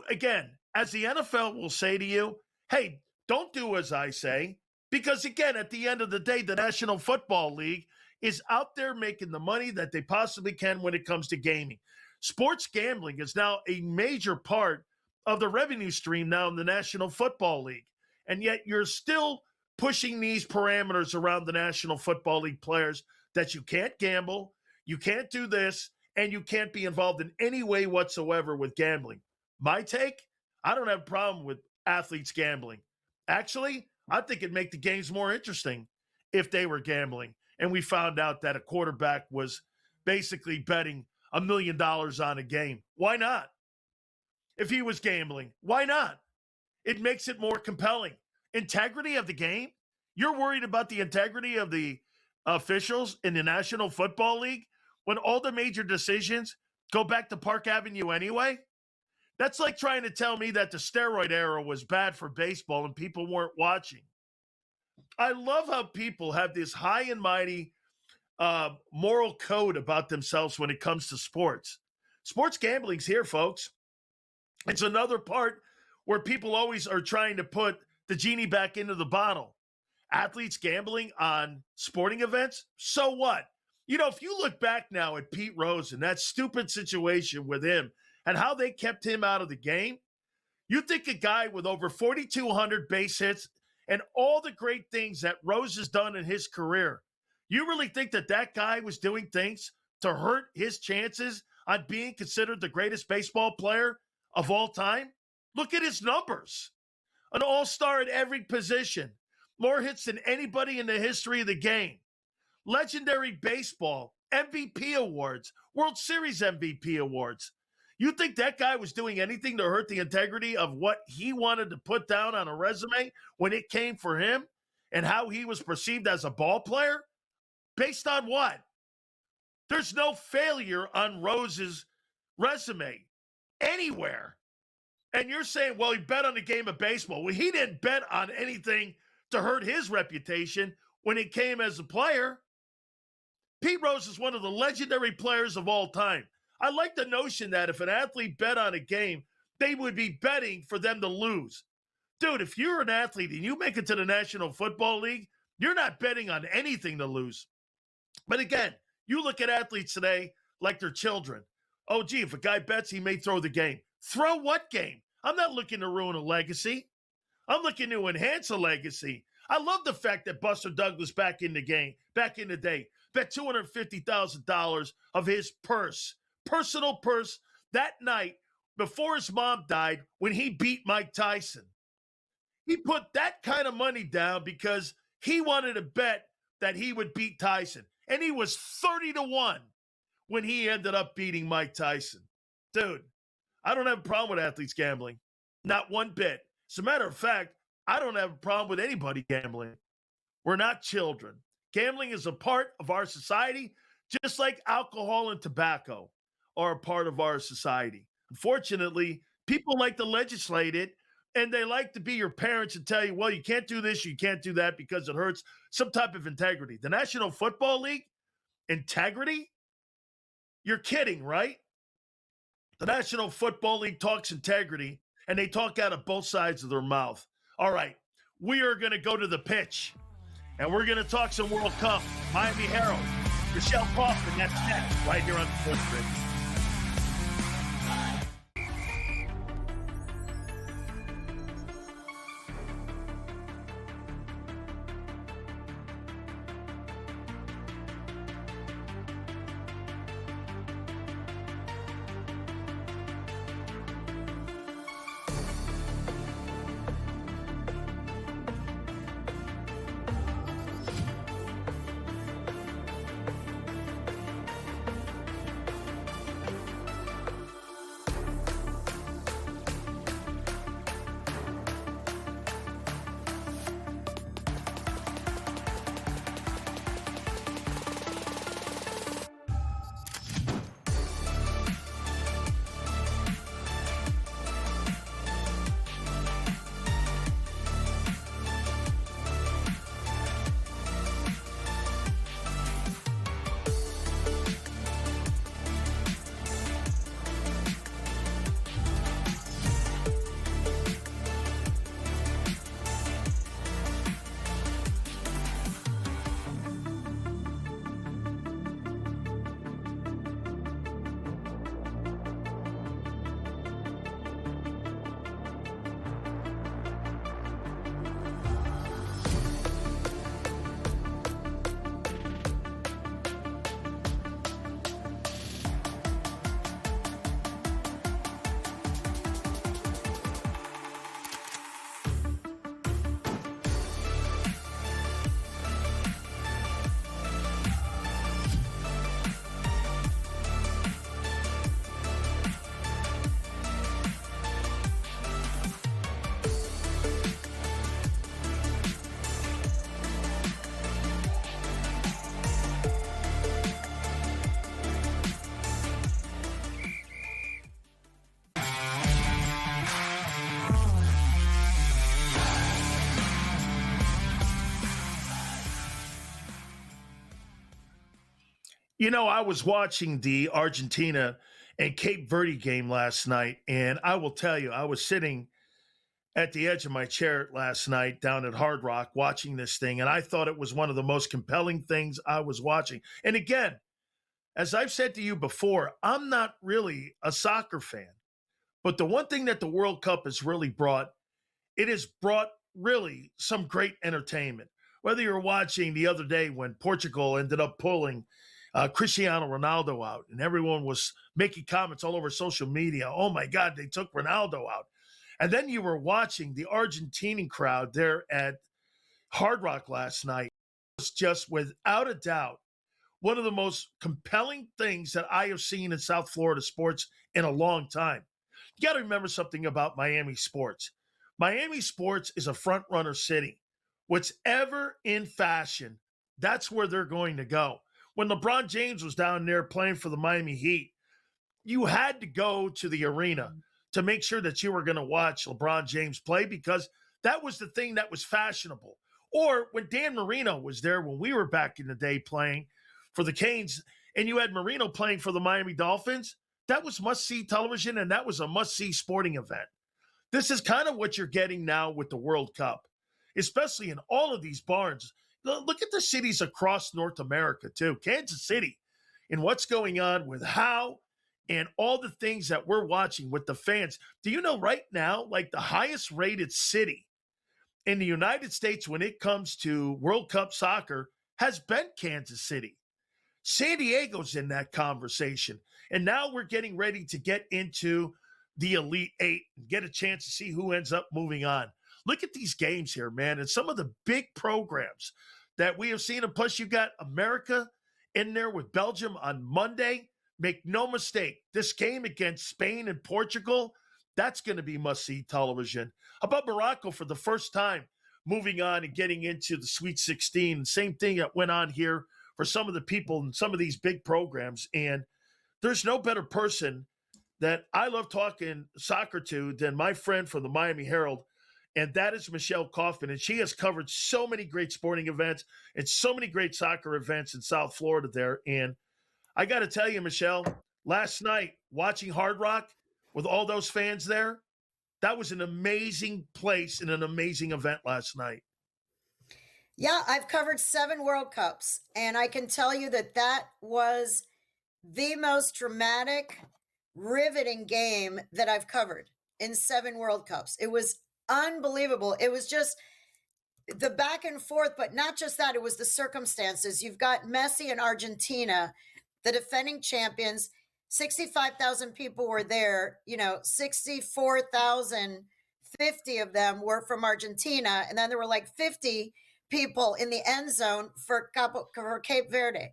Again, as the NFL will say to you, hey, don't do as I say, because again, at the end of the day, the National Football League is out there making the money that they possibly can when it comes to gaming. Sports gambling is now a major part of the revenue stream now in the National Football League. And yet you're still pushing these parameters around the National Football League players that you can't gamble, you can't do this, and you can't be involved in any way whatsoever with gambling. My take, I don't have a problem with athletes gambling. Actually, I think it'd make the games more interesting if they were gambling. And we found out that a quarterback was basically betting $1 million on a game. Why not? If he was gambling, why not? It makes it more compelling. Integrity of the game? You're worried about the integrity of the officials in the National Football League when all the major decisions go back to Park Avenue anyway? That's like trying to tell me that the steroid era was bad for baseball and people weren't watching. I love how people have this high and mighty moral code about themselves when it comes to sports. Sports gambling's here, folks. It's another part where people always are trying to put the genie back into the bottle. Athletes gambling on sporting events, so what? You know, if you look back now at Pete Rose and that stupid situation with him and how they kept him out of the game, you think a guy with over 4,200 base hits and all the great things that Rose has done in his career, you really think that that guy was doing things to hurt his chances on being considered the greatest baseball player of all time? Look at his numbers. An all-star at every position. More hits than anybody in the history of the game. Legendary baseball, MVP awards, World Series MVP awards. You think that guy was doing anything to hurt the integrity of what he wanted to put down on a resume when it came for him and how he was perceived as a ball player? Based on what? There's no failure on Rose's resume anywhere. And you're saying, well, he bet on the game of baseball. Well, he didn't bet on anything to hurt his reputation when it came as a player. Pete Rose is one of the legendary players of all time. I like the notion that if an athlete bet on a game, they would be betting for them to lose. Dude, if you're an athlete and you make it to the National Football League, you're not betting on anything to lose. But again, you look at athletes today like they're children. Oh, gee, if a guy bets, he may throw the game. Throw what game? I'm not looking to ruin a legacy. I'm looking to enhance a legacy. I love the fact that Buster Douglas back in the day, bet $250,000 of his personal purse, that night before his mom died when he beat Mike Tyson. He put that kind of money down because he wanted to bet that he would beat Tyson. And he was 30-1 when he ended up beating Mike Tyson. Dude, I don't have a problem with athletes gambling. Not one bit. As a matter of fact, I don't have a problem with anybody gambling. We're not children. Gambling is a part of our society, just like alcohol and tobacco are a part of our society. Unfortunately, people like to legislate it, and they like to be your parents and tell you, well, you can't do this, you can't do that because it hurts some type of integrity. The National Football League, integrity? You're kidding, right? The National Football League talks integrity, and they talk out of both sides of their mouth. All right, we are going to go to the pitch, and we're going to talk some World Cup. Miami Herald, Michelle Kaufman, that's next, right here on the SportsGrid. You know, I was watching the Argentina and Cape Verde game last night, and I will tell you, I was sitting at the edge of my chair last night down at Hard Rock watching this thing, and I thought it was one of the most compelling things I was watching. And again, as I've said to you before, I'm not really a soccer fan, but the one thing that the World Cup has really brought, it has brought really some great entertainment. Whether you're watching the other day when Portugal ended up pulling Cristiano Ronaldo out, and everyone was making comments all over social media. Oh my God, they took Ronaldo out. And then you were watching the Argentinian crowd there at Hard Rock last night. It was just without a doubt one of the most compelling things that I have seen in South Florida sports in a long time. You got to remember something about Miami sports. Miami sports is a front runner city. What's ever in fashion, that's where they're going to go. When LeBron James was down there playing for the Miami Heat, you had to go to the arena to make sure that you were going to watch LeBron James play because that was the thing that was fashionable. Or when Dan Marino was there when we were back in the day playing for the Canes, and you had Marino playing for the Miami Dolphins, that was must-see television, and that was a must-see sporting event. This is kind of what you're getting now with the World Cup, especially in all of these barns. Look at the cities across North America, too. Kansas City, and what's going on with how and all the things that we're watching with the fans. Do you know right now, like the highest rated city in the United States when it comes to World Cup soccer has been Kansas City. San Diego's in that conversation. And now we're getting ready to get into the Elite Eight and get a chance to see who ends up moving on. Look at these games here, man, and some of the big programs that we have seen. And plus, you got America in there with Belgium on Monday. Make no mistake, this game against Spain and Portugal, that's going to be must-see television. How about Morocco for the first time moving on and getting into the Sweet 16? Same thing that went on here for some of the people in some of these big programs. And there's no better person that I love talking soccer to than my friend from the Miami Herald, and that is Michelle Kaufman. And she has covered so many great sporting events and so many great soccer events in South Florida there. And I got to tell you, Michelle, last night watching Hard Rock with all those fans there, that was an amazing place and an amazing event last night. Yeah, I've covered 7 World Cups, and I can tell you that that was the most dramatic, riveting game that I've covered in 7 World Cups. It was unbelievable. It was just the back and forth, but not just that, it was the circumstances. You've got Messi and Argentina, the defending champions. 65,000 people were there. 64,050 of them were from Argentina. And then there were like 50 people in the end zone for Cape Verde.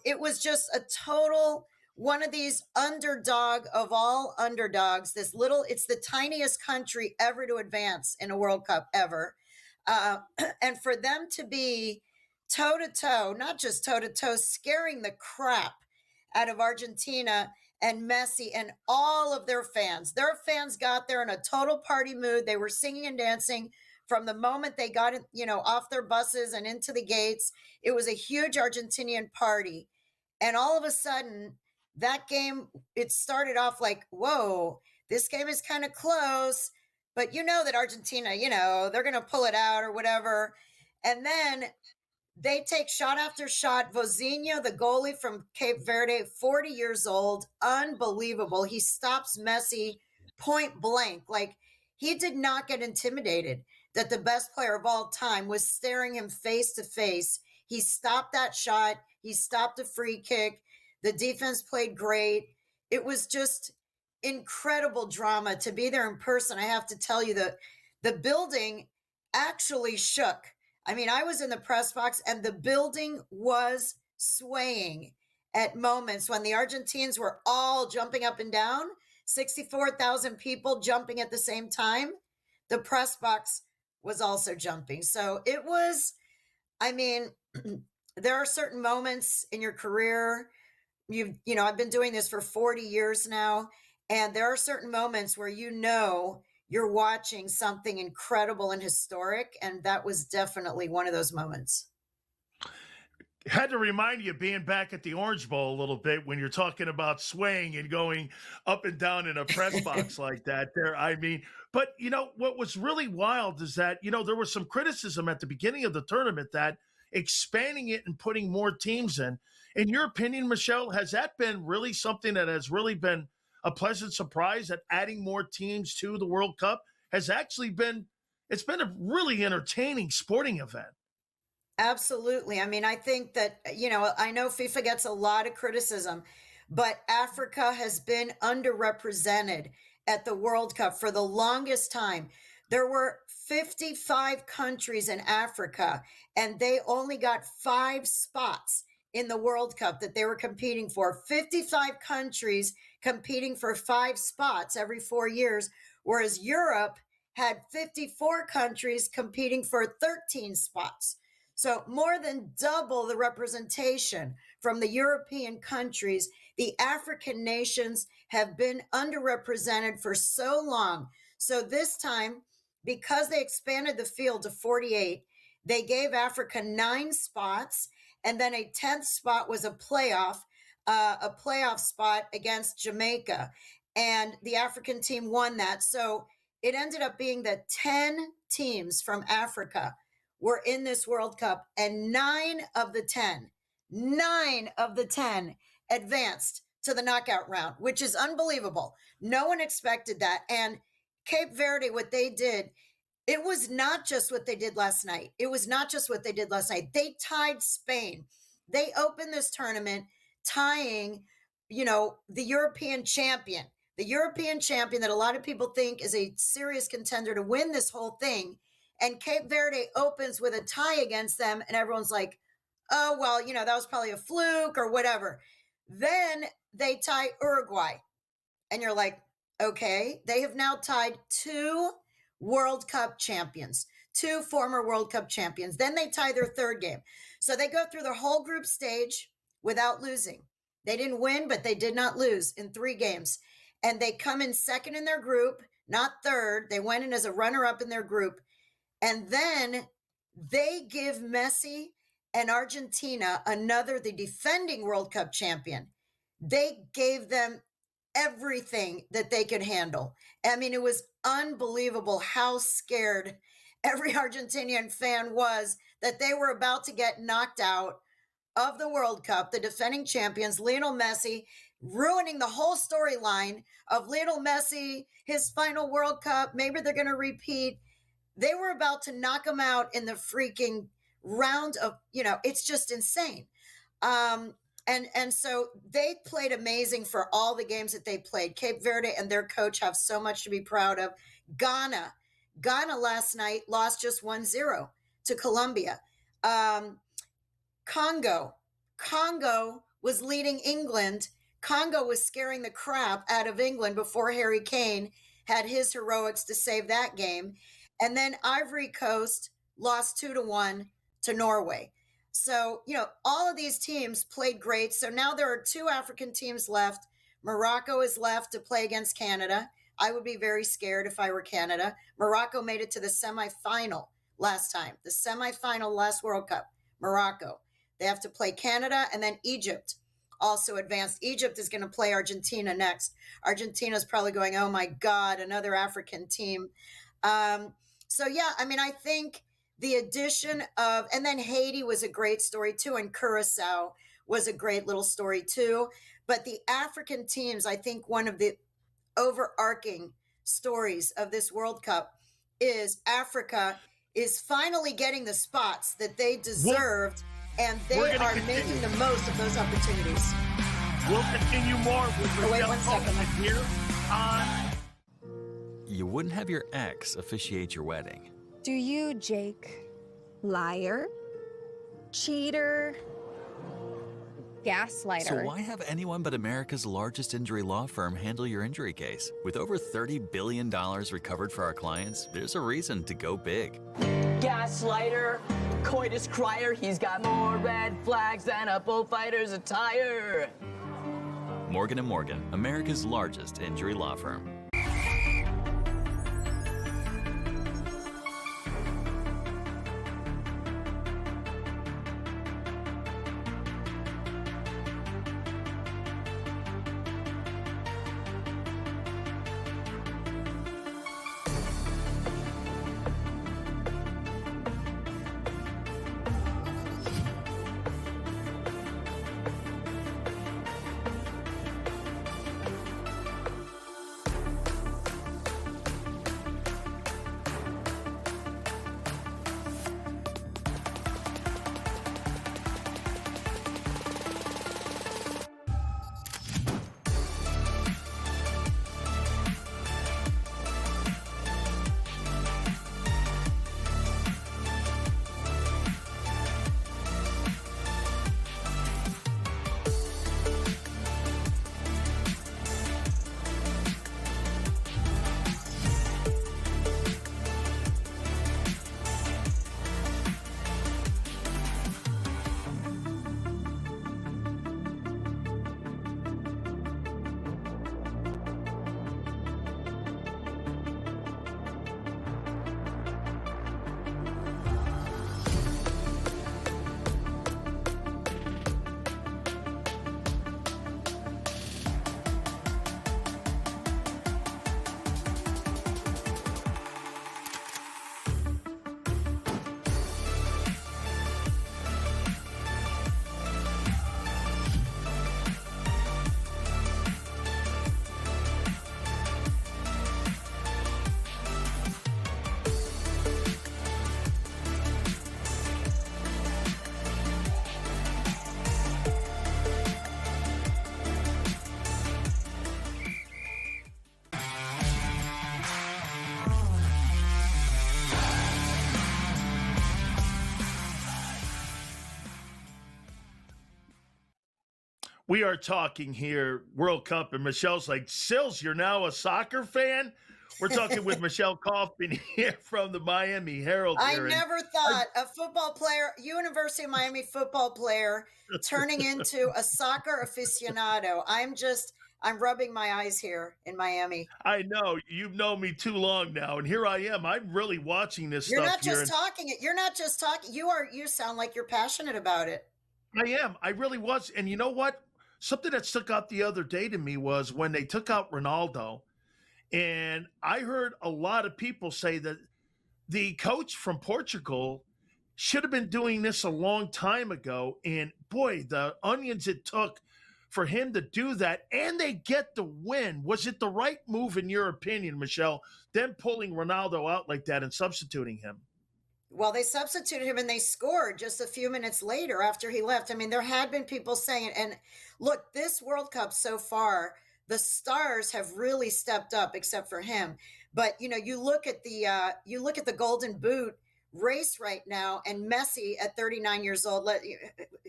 It was just a total one of these underdog of all underdogs. It's the tiniest country ever to advance in a World Cup ever. And for them to be toe to toe, not just toe to toe, scaring the crap out of Argentina and Messi and all of their fans. Their fans got there in a total party mood. They were singing and dancing from the moment they got off their buses and into the gates. It was a huge Argentinian party. And all of a sudden, that game, it started off like, whoa, this game is kind of close. But that Argentina, they're going to pull it out or whatever. And then they take shot after shot. Vozinho, the goalie from Cape Verde, 40 years old, unbelievable. He stops Messi point blank. Like, he did not get intimidated that the best player of all time was staring him face to face. He stopped that shot. He stopped a free kick. The defense played great. It was just incredible drama to be there in person. I have to tell you that the building actually shook. I mean, I was in the press box and the building was swaying at moments when the Argentines were all jumping up and down, 64,000 people jumping at the same time. The press box was also jumping. So it was, there are certain moments in your career. I've been doing this for 40 years now. And there are certain moments where you're watching something incredible and historic, and that was definitely one of those moments. Had to remind you of being back at the Orange Bowl a little bit when you're talking about swaying and going up and down in a press box like that there. But what was really wild is that, there was some criticism at the beginning of the tournament that expanding it and putting more teams in your opinion, Michelle, has that been really something that has really been a pleasant surprise, that adding more teams to the World Cup has actually been a really entertaining sporting event? Absolutely. I think that, I know FIFA gets a lot of criticism, but Africa has been underrepresented at the World Cup for the longest time. There were 55 countries in Africa, and they only got 5 spots in the World Cup that they were competing for. 55 countries competing for 5 spots every 4 years, whereas Europe had 54 countries competing for 13 spots. So more than double the representation from the European countries. The African nations have been underrepresented for so long. So this time, because they expanded the field to 48, they gave Africa 9 spots, and then a 10th spot was a playoff spot against Jamaica. And the African team won that. So it ended up being that 10 teams from Africa were in this World Cup, and 9 of the 10 advanced to the knockout round, which is unbelievable. No one expected that. And Cape Verde, what they did, it was not just what they did last night. They tied Spain. They opened this tournament tying, the European champion that a lot of people think is a serious contender to win this whole thing. And Cape Verde opens with a tie against them, and everyone's like, oh, well, that was probably a fluke or whatever. Then they tie Uruguay. And you're like, okay, they have now tied 2 World Cup champions, 2 former World Cup champions. Then they tie their third game. So they go through their whole group stage without losing. They didn't win, but they did not lose in 3 games. And they come in second in their group, not third. They went in as a runner-up in their group. And then they give Messi and Argentina, the defending World Cup champion, they gave them everything that they could handle. I mean, it was unbelievable how scared every Argentinian fan was that they were about to get knocked out of the World Cup, the defending champions, Lionel Messi, ruining the whole storyline of Lionel Messi, his final World Cup. Maybe they're going to repeat. They were about to knock him out in the freaking round of, it's just insane. And so they played amazing for all the games that they played. Cape Verde and their coach have so much to be proud of. Ghana last night lost just 1-0 to Colombia. Congo was leading England. Congo was scaring the crap out of England before Harry Kane had his heroics to save that game. And then Ivory Coast lost 2-1 to Norway. So, all of these teams played great. So now there are 2 African teams left. Morocco is left to play against Canada. I would be very scared if I were Canada. Morocco made it to the semifinal last time. The semifinal last World Cup, Morocco. They have to play Canada, and then Egypt also advanced. Egypt is going to play Argentina next. Argentina's probably going, oh my God, another African team. So yeah, I mean, I think the addition of, and then Haiti was a great story too, and Curacao was a great little story too. But the African teams, I think one of the overarching stories of this World Cup is Africa is finally getting the spots that they deserved, and they are making the most of those opportunities. We'll continue more with Michelle Kaufman here on. You wouldn't have your ex officiate your wedding. Do you, Jake? Liar, cheater, gaslighter. So why have anyone but America's largest injury law firm handle your injury case? With over $30 billion recovered for our clients, there's a reason to go big. Gaslighter, coitus crier, he's got more red flags than a bullfighter's attire. Morgan & Morgan, America's largest injury law firm. We are talking here World Cup, and Michelle's like, Sills, you're now a soccer fan? We're talking with Michelle Kaufman here from the Miami Herald. I never thought a football player, University of Miami football player, turning into a soccer aficionado. I'm rubbing my eyes here in Miami. I know. You've known me too long now, and here I am. I'm really watching this You're stuff not just talking it. You're not just talking. You sound like you're passionate about it. I am. I really was. And you know what? Something that stuck out the other day to me was when they took out Ronaldo. And I heard a lot of people say that the coach from Portugal should have been doing this a long time ago. And boy, the onions it took for him to do that. And they get the win. Was it the right move, in your opinion, Michelle, them pulling Ronaldo out like that and substituting him? Well, they substituted him and they scored just a few minutes later after he left. I mean, there had been people saying it. And look, this World Cup so far, the stars have really stepped up, except for him. But you look at the Golden Boot race right now, and Messi at 39 years old.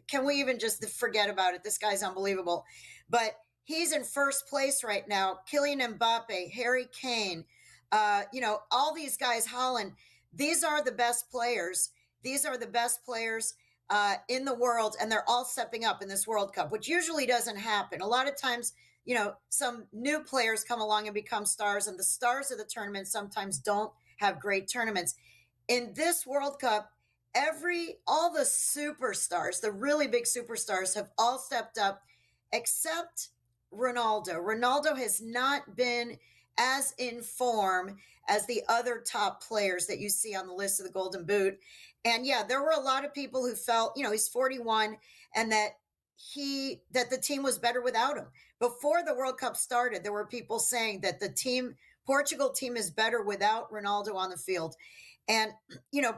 Can we even just forget about it? This guy's unbelievable. But he's in first place right now. Kylian Mbappe, Harry Kane, all these guys, Holland. These are the best players. These are the best players in the world, and they're all stepping up in this World Cup, which usually doesn't happen. A lot of times, some new players come along and become stars, and the stars of the tournament sometimes don't have great tournaments. In this World Cup, all the superstars, the really big superstars, have all stepped up, except Ronaldo. Ronaldo has not been as in form as the other top players that you see on the list of the Golden Boot. And yeah, there were a lot of people who felt, he's 41 and that the team was better without him. Before the World Cup started, there were people saying that the Portugal team is better without Ronaldo on the field. And,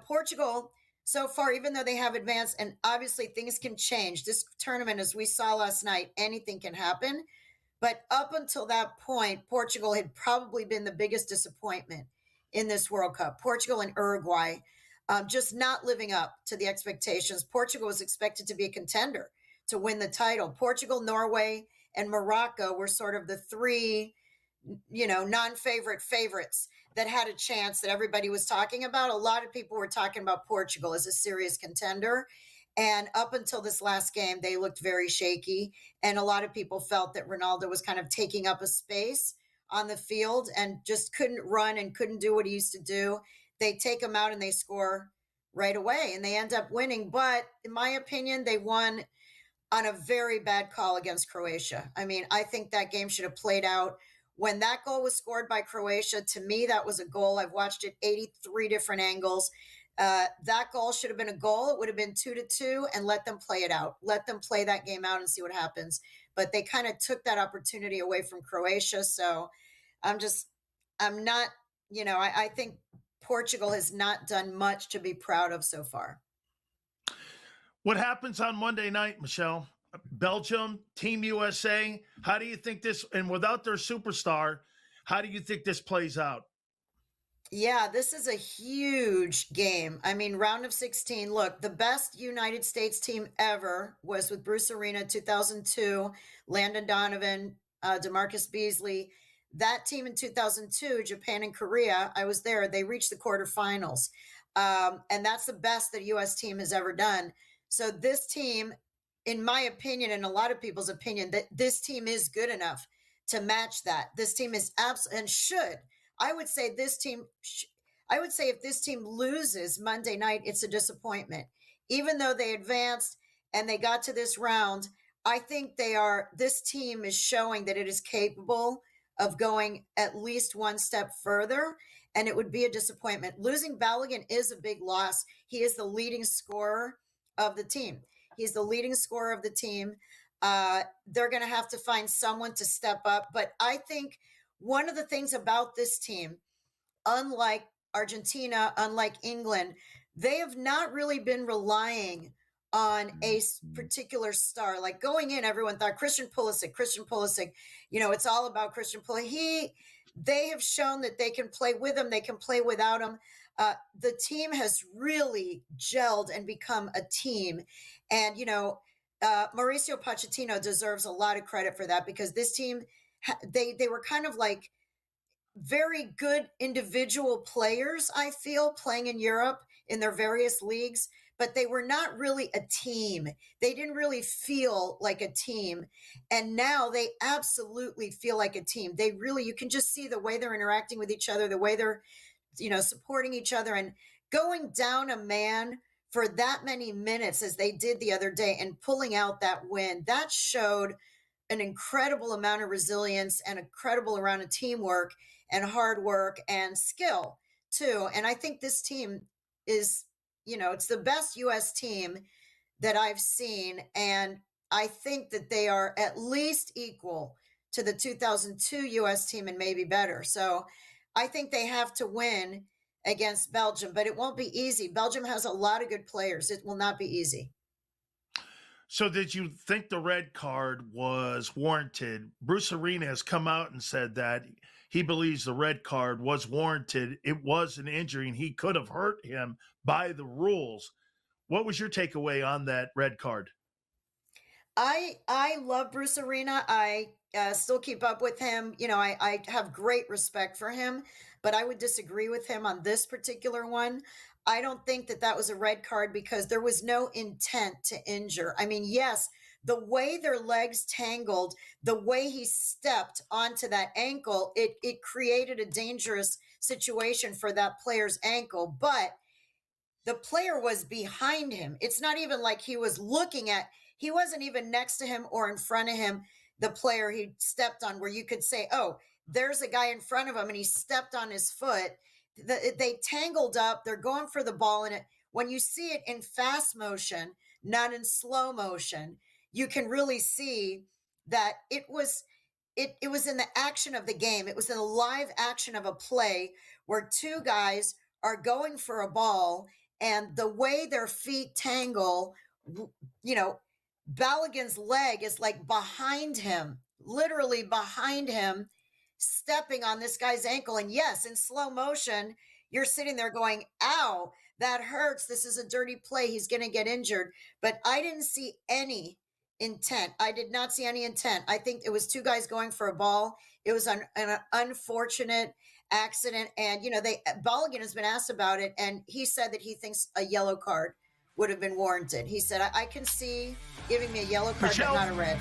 Portugal so far, even though they have advanced, and obviously things can change. This tournament, as we saw last night, anything can happen. But up until that point, Portugal had probably been the biggest disappointment in this World Cup. Portugal and Uruguay just not living up to the expectations. Portugal was expected to be a contender to win the title. Portugal, Norway, and Morocco were sort of the three, non-favorite favorites that had a chance that everybody was talking about. A lot of people were talking about Portugal as a serious contender. And up until this last game, they looked very shaky. And a lot of people felt that Ronaldo was kind of taking up a space on the field and just couldn't run and couldn't do what he used to do. They take him out and they score right away and they end up winning. But in my opinion, they won on a very bad call against Croatia. I mean, I think that game should have played out. When that goal was scored by Croatia, to me, that was a goal. I've watched it 83 different angles. That goal should have been a goal. It would have been 2-2 and let them play it out. Let them play that game out and see what happens. But they kind of took that opportunity away from Croatia. So I think Portugal has not done much to be proud of so far. What happens on Monday night, Michelle? Belgium, Team USA. How do you think this, and without their superstar, how do you think this plays out? Yeah, this is a huge game. I mean, round of 16. Look, the best United States team ever was with Bruce Arena 2002, Landon Donovan, DeMarcus Beasley. That team in 2002, Japan and Korea, I was there. They reached the quarterfinals. And that's the best that U.S. team has ever done. So this team, in my opinion, and a lot of people's opinion, that this team is good enough to match that. This team is absolutely, and should. I would say if this team loses Monday night, it's a disappointment. Even though they advanced and they got to this round, I think this team is showing that it is capable of going at least one step further, and it would be a disappointment. Losing Balogun is a big loss. He is the leading scorer of the team. He's the leading scorer of the team. They're going to have to find someone to step up. But I think one of the things about this team, unlike Argentina, unlike England, they have not really been relying on a particular star. Like going in, everyone thought Christian Pulisic, it's all about Christian Pulisic. They have shown that they can play with him. They can play without him. The team has really gelled and become a team. And, Mauricio Pochettino deserves a lot of credit for that, because this team, they were kind of like very good individual players, I feel, playing in Europe in their various leagues, but they were not really a team. They didn't really feel like a team. And now they absolutely feel like a team. They really, you can just see the way they're interacting with each other, the way they're, supporting each other, and going down a man for that many minutes as they did the other day and pulling out that win. That showed an incredible amount of resilience and incredible amount of teamwork and hard work and skill too. And I think this team is, it's the best U.S. team that I've seen. And I think that they are at least equal to the 2002 U.S. team and maybe better. So I think they have to win against Belgium, but it won't be easy. Belgium has a lot of good players. It will not be easy. So did you think the red card was warranted? Bruce Arena has come out and said that he believes the red card was warranted. It was an injury and he could have hurt him by the rules. What was your takeaway on that red card? I love Bruce Arena. I still keep up with him. I have great respect for him, but I would disagree with him on this particular one. I don't think that was a red card because there was no intent to injure. I mean, yes, the way their legs tangled, the way he stepped onto that ankle, it created a dangerous situation for that player's ankle, but the player was behind him. It's not even like he wasn't even next to him or in front of him, the player he stepped on, where you could say, oh, there's a guy in front of him and he stepped on his foot. They tangled up. They're going for the ball. And when you see it in fast motion, not in slow motion, you can really see that it was in the action of the game. It was in the live action of a play where two guys are going for a ball, and the way their feet tangle, Balogun's leg is like behind him, literally behind him, stepping on this guy's ankle. And yes, in slow motion, you're sitting there going, ow, that hurts. This is a dirty play. He's going to get injured. But I didn't see any intent. I did not see any intent. I think it was two guys going for a ball. It was an unfortunate accident. And, Balogun has been asked about it, and he said that he thinks a yellow card would have been warranted. He said, I can see giving me a yellow card, Michelle, but not a red.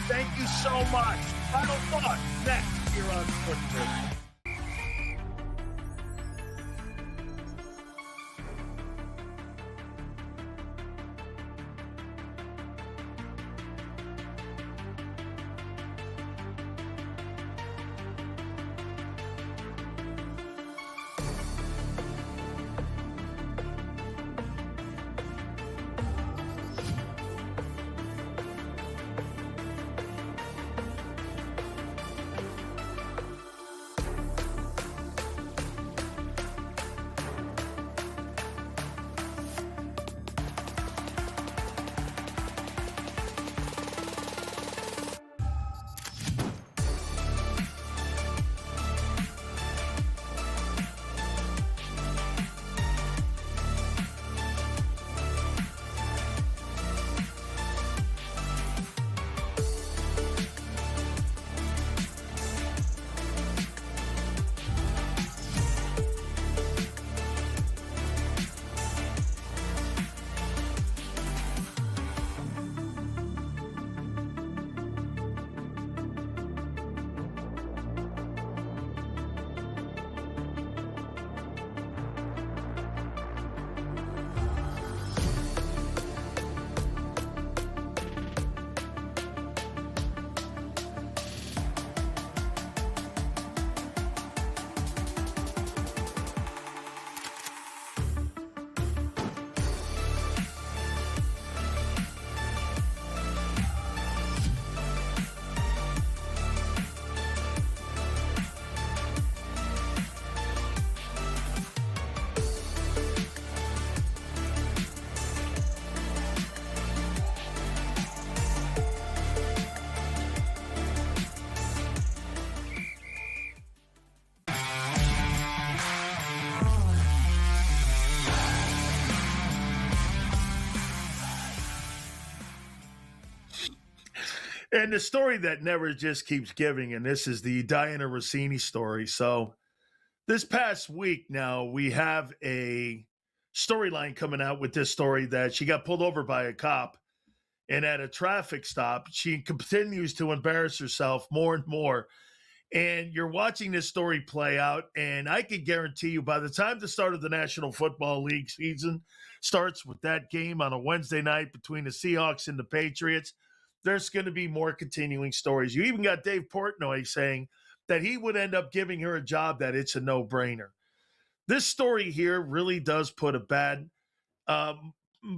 Thank you so much. Final thoughts next here on SportsGrid. And the story that never just keeps giving, and this is the Diana Rossini story. So this past week now, we have a storyline coming out with this story that she got pulled over by a cop, and at a traffic stop, she continues to embarrass herself more and more. And you're watching this story play out, and I can guarantee you by the time the start of the National Football League season starts with that game on a Wednesday night between the Seahawks and the Patriots, there's going to be more continuing stories. You even got Dave Portnoy saying that he would end up giving her a job, that it's a no-brainer. This story here really does put a bad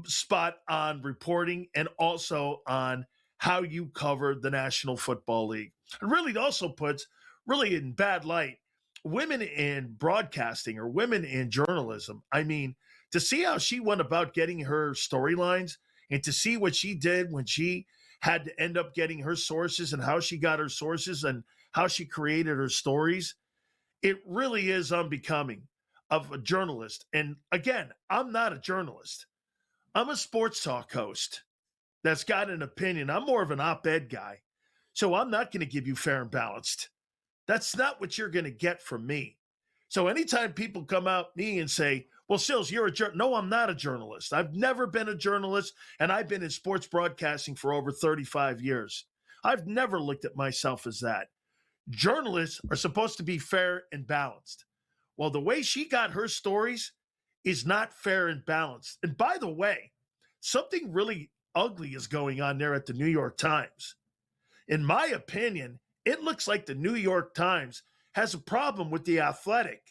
spot on reporting and also on how you cover the National Football League. It really also puts really in bad light women in broadcasting or women in journalism. I mean, to see how she went about getting her storylines and to see what she did when she had to end up getting her sources and how she got her sources and how she created her stories, it really is unbecoming of a journalist. And again, I'm not a journalist. I'm a sports talk host that's got an opinion. I'm more of an op-ed guy. So I'm not going to give you fair and balanced. That's not what you're going to get from me. So anytime people come out me and say, well, Sills, you're a journalist. No, I'm not a journalist. I've never been a journalist, and I've been in sports broadcasting for over 35 years. I've never looked at myself as that. Journalists are supposed to be fair and balanced. Well, the way she got her stories is not fair and balanced. And by the way, something really ugly is going on there at the New York Times. In my opinion, it looks like the New York Times has a problem with The Athletic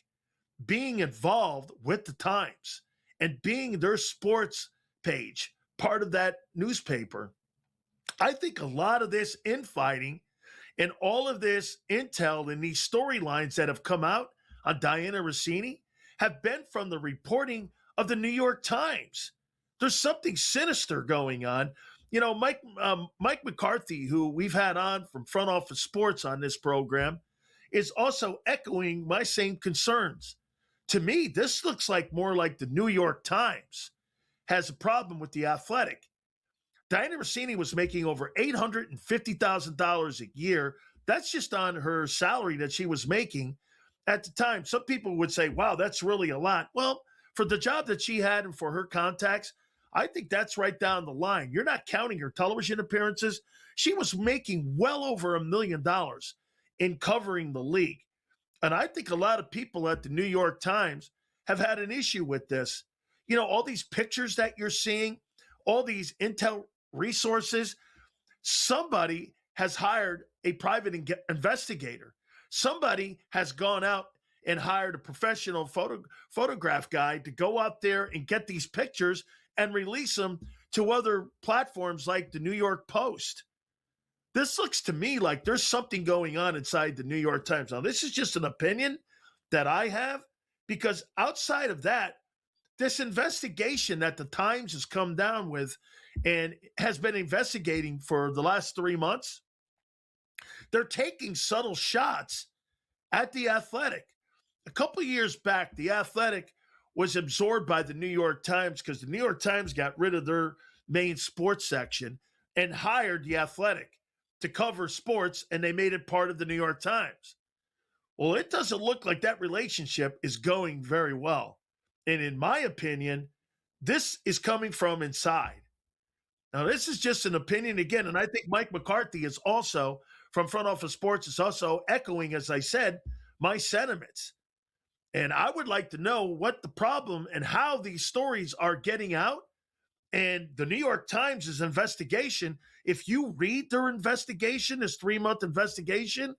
being involved with the Times and being their sports page, part of that newspaper. I think a lot of this infighting and all of this intel and these storylines that have come out on Diana Rossini have been from the reporting of the New York Times. There's something sinister going on. You know, Mike McCarthy, who we've had on from Front Office Sports on this program, is also echoing my same concerns. To me, this looks like more like the New York Times has a problem with The Athletic. Diana Rossini was making over $850,000 a year. That's just on her salary that she was making at the time. Some people would say, wow, that's really a lot. Well, for the job that she had and for her contacts, I think that's right down the line. You're not counting her television appearances. She was making well over $1 million in covering the league. And I think a lot of people at the New York Times have had an issue with this. You know, all these pictures that you're seeing, all these intel resources, somebody has hired a private investigator. Somebody has gone out and hired a professional photograph guy to go out there and get these pictures and release them to other platforms like the New York Post. This looks to me like there's something going on inside the New York Times. Now, this is just an opinion that I have, because outside of that, this investigation that the Times has come down with and has been investigating for the last 3 months, they're taking subtle shots at The Athletic. A couple of years back, The Athletic was absorbed by the New York Times because the New York Times got rid of their main sports section and hired The Athletic to cover sports, and they made it part of the New York Times. Well, it doesn't look like that relationship is going very well. And in my opinion, this is coming from inside. Now, this is just an opinion again, and I think Mike McCarthy is also, from Front Office Sports, is also echoing, as I said, my sentiments. And I would like to know what the problem and how these stories are getting out. And the New York Times' investigation, if you read their investigation, this 3-month investigation,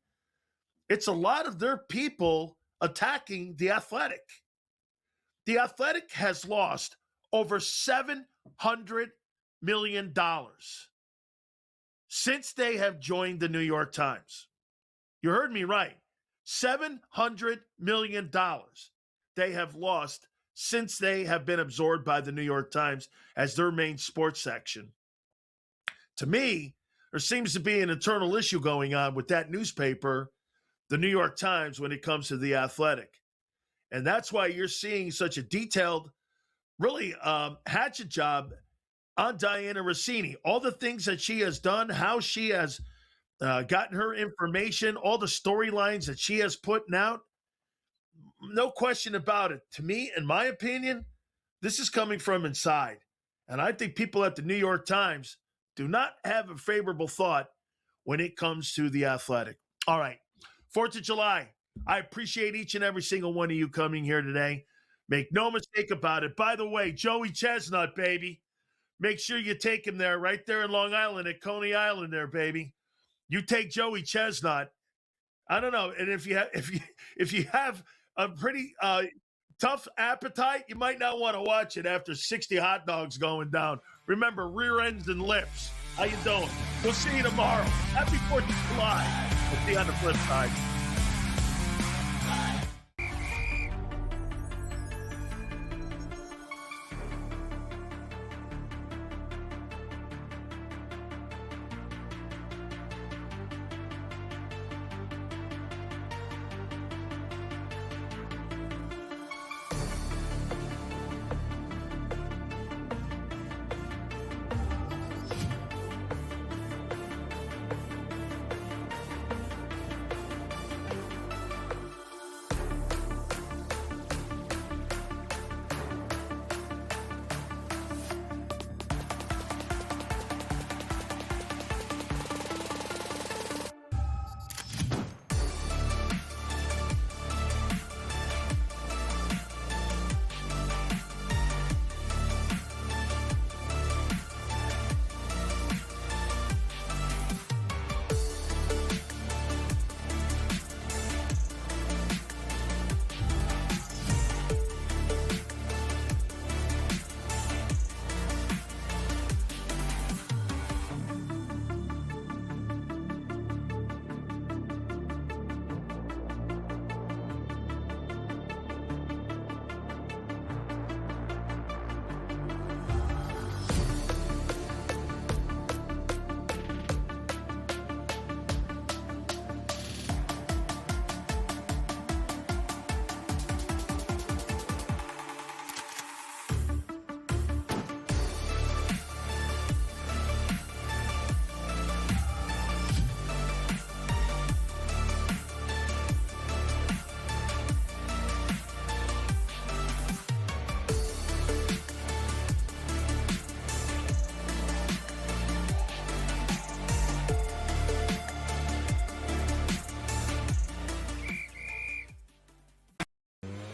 it's a lot of their people attacking The Athletic. The Athletic has lost over $700 million since they have joined the New York Times. You heard me right. $700 million they have lost since they have been absorbed by the New York Times as their main sports section. To me, there seems to be an internal issue going on with that newspaper, the New York Times, when it comes to The Athletic. And that's why you're seeing such a detailed, really hatchet job on Diana Rossini. All the things that she has done, how she has gotten her information, all the storylines that she has put out. No question about it. To me, in my opinion, this is coming from inside. And I think people at the New York Times do not have a favorable thought when it comes to The Athletic. All right. 4th of July. I appreciate each and every single one of you coming here today. Make no mistake about it. By the way, Joey Chestnut, baby. Make sure you take him there, right there in Long Island at Coney Island there, baby. You take Joey Chestnut. I don't know. And if you have a pretty tough appetite, you might not want to watch it after 60 hot dogs going down. Remember, rear ends and lips. How you doing? We'll see you tomorrow. Happy 4th of July. We'll see you on the flip side.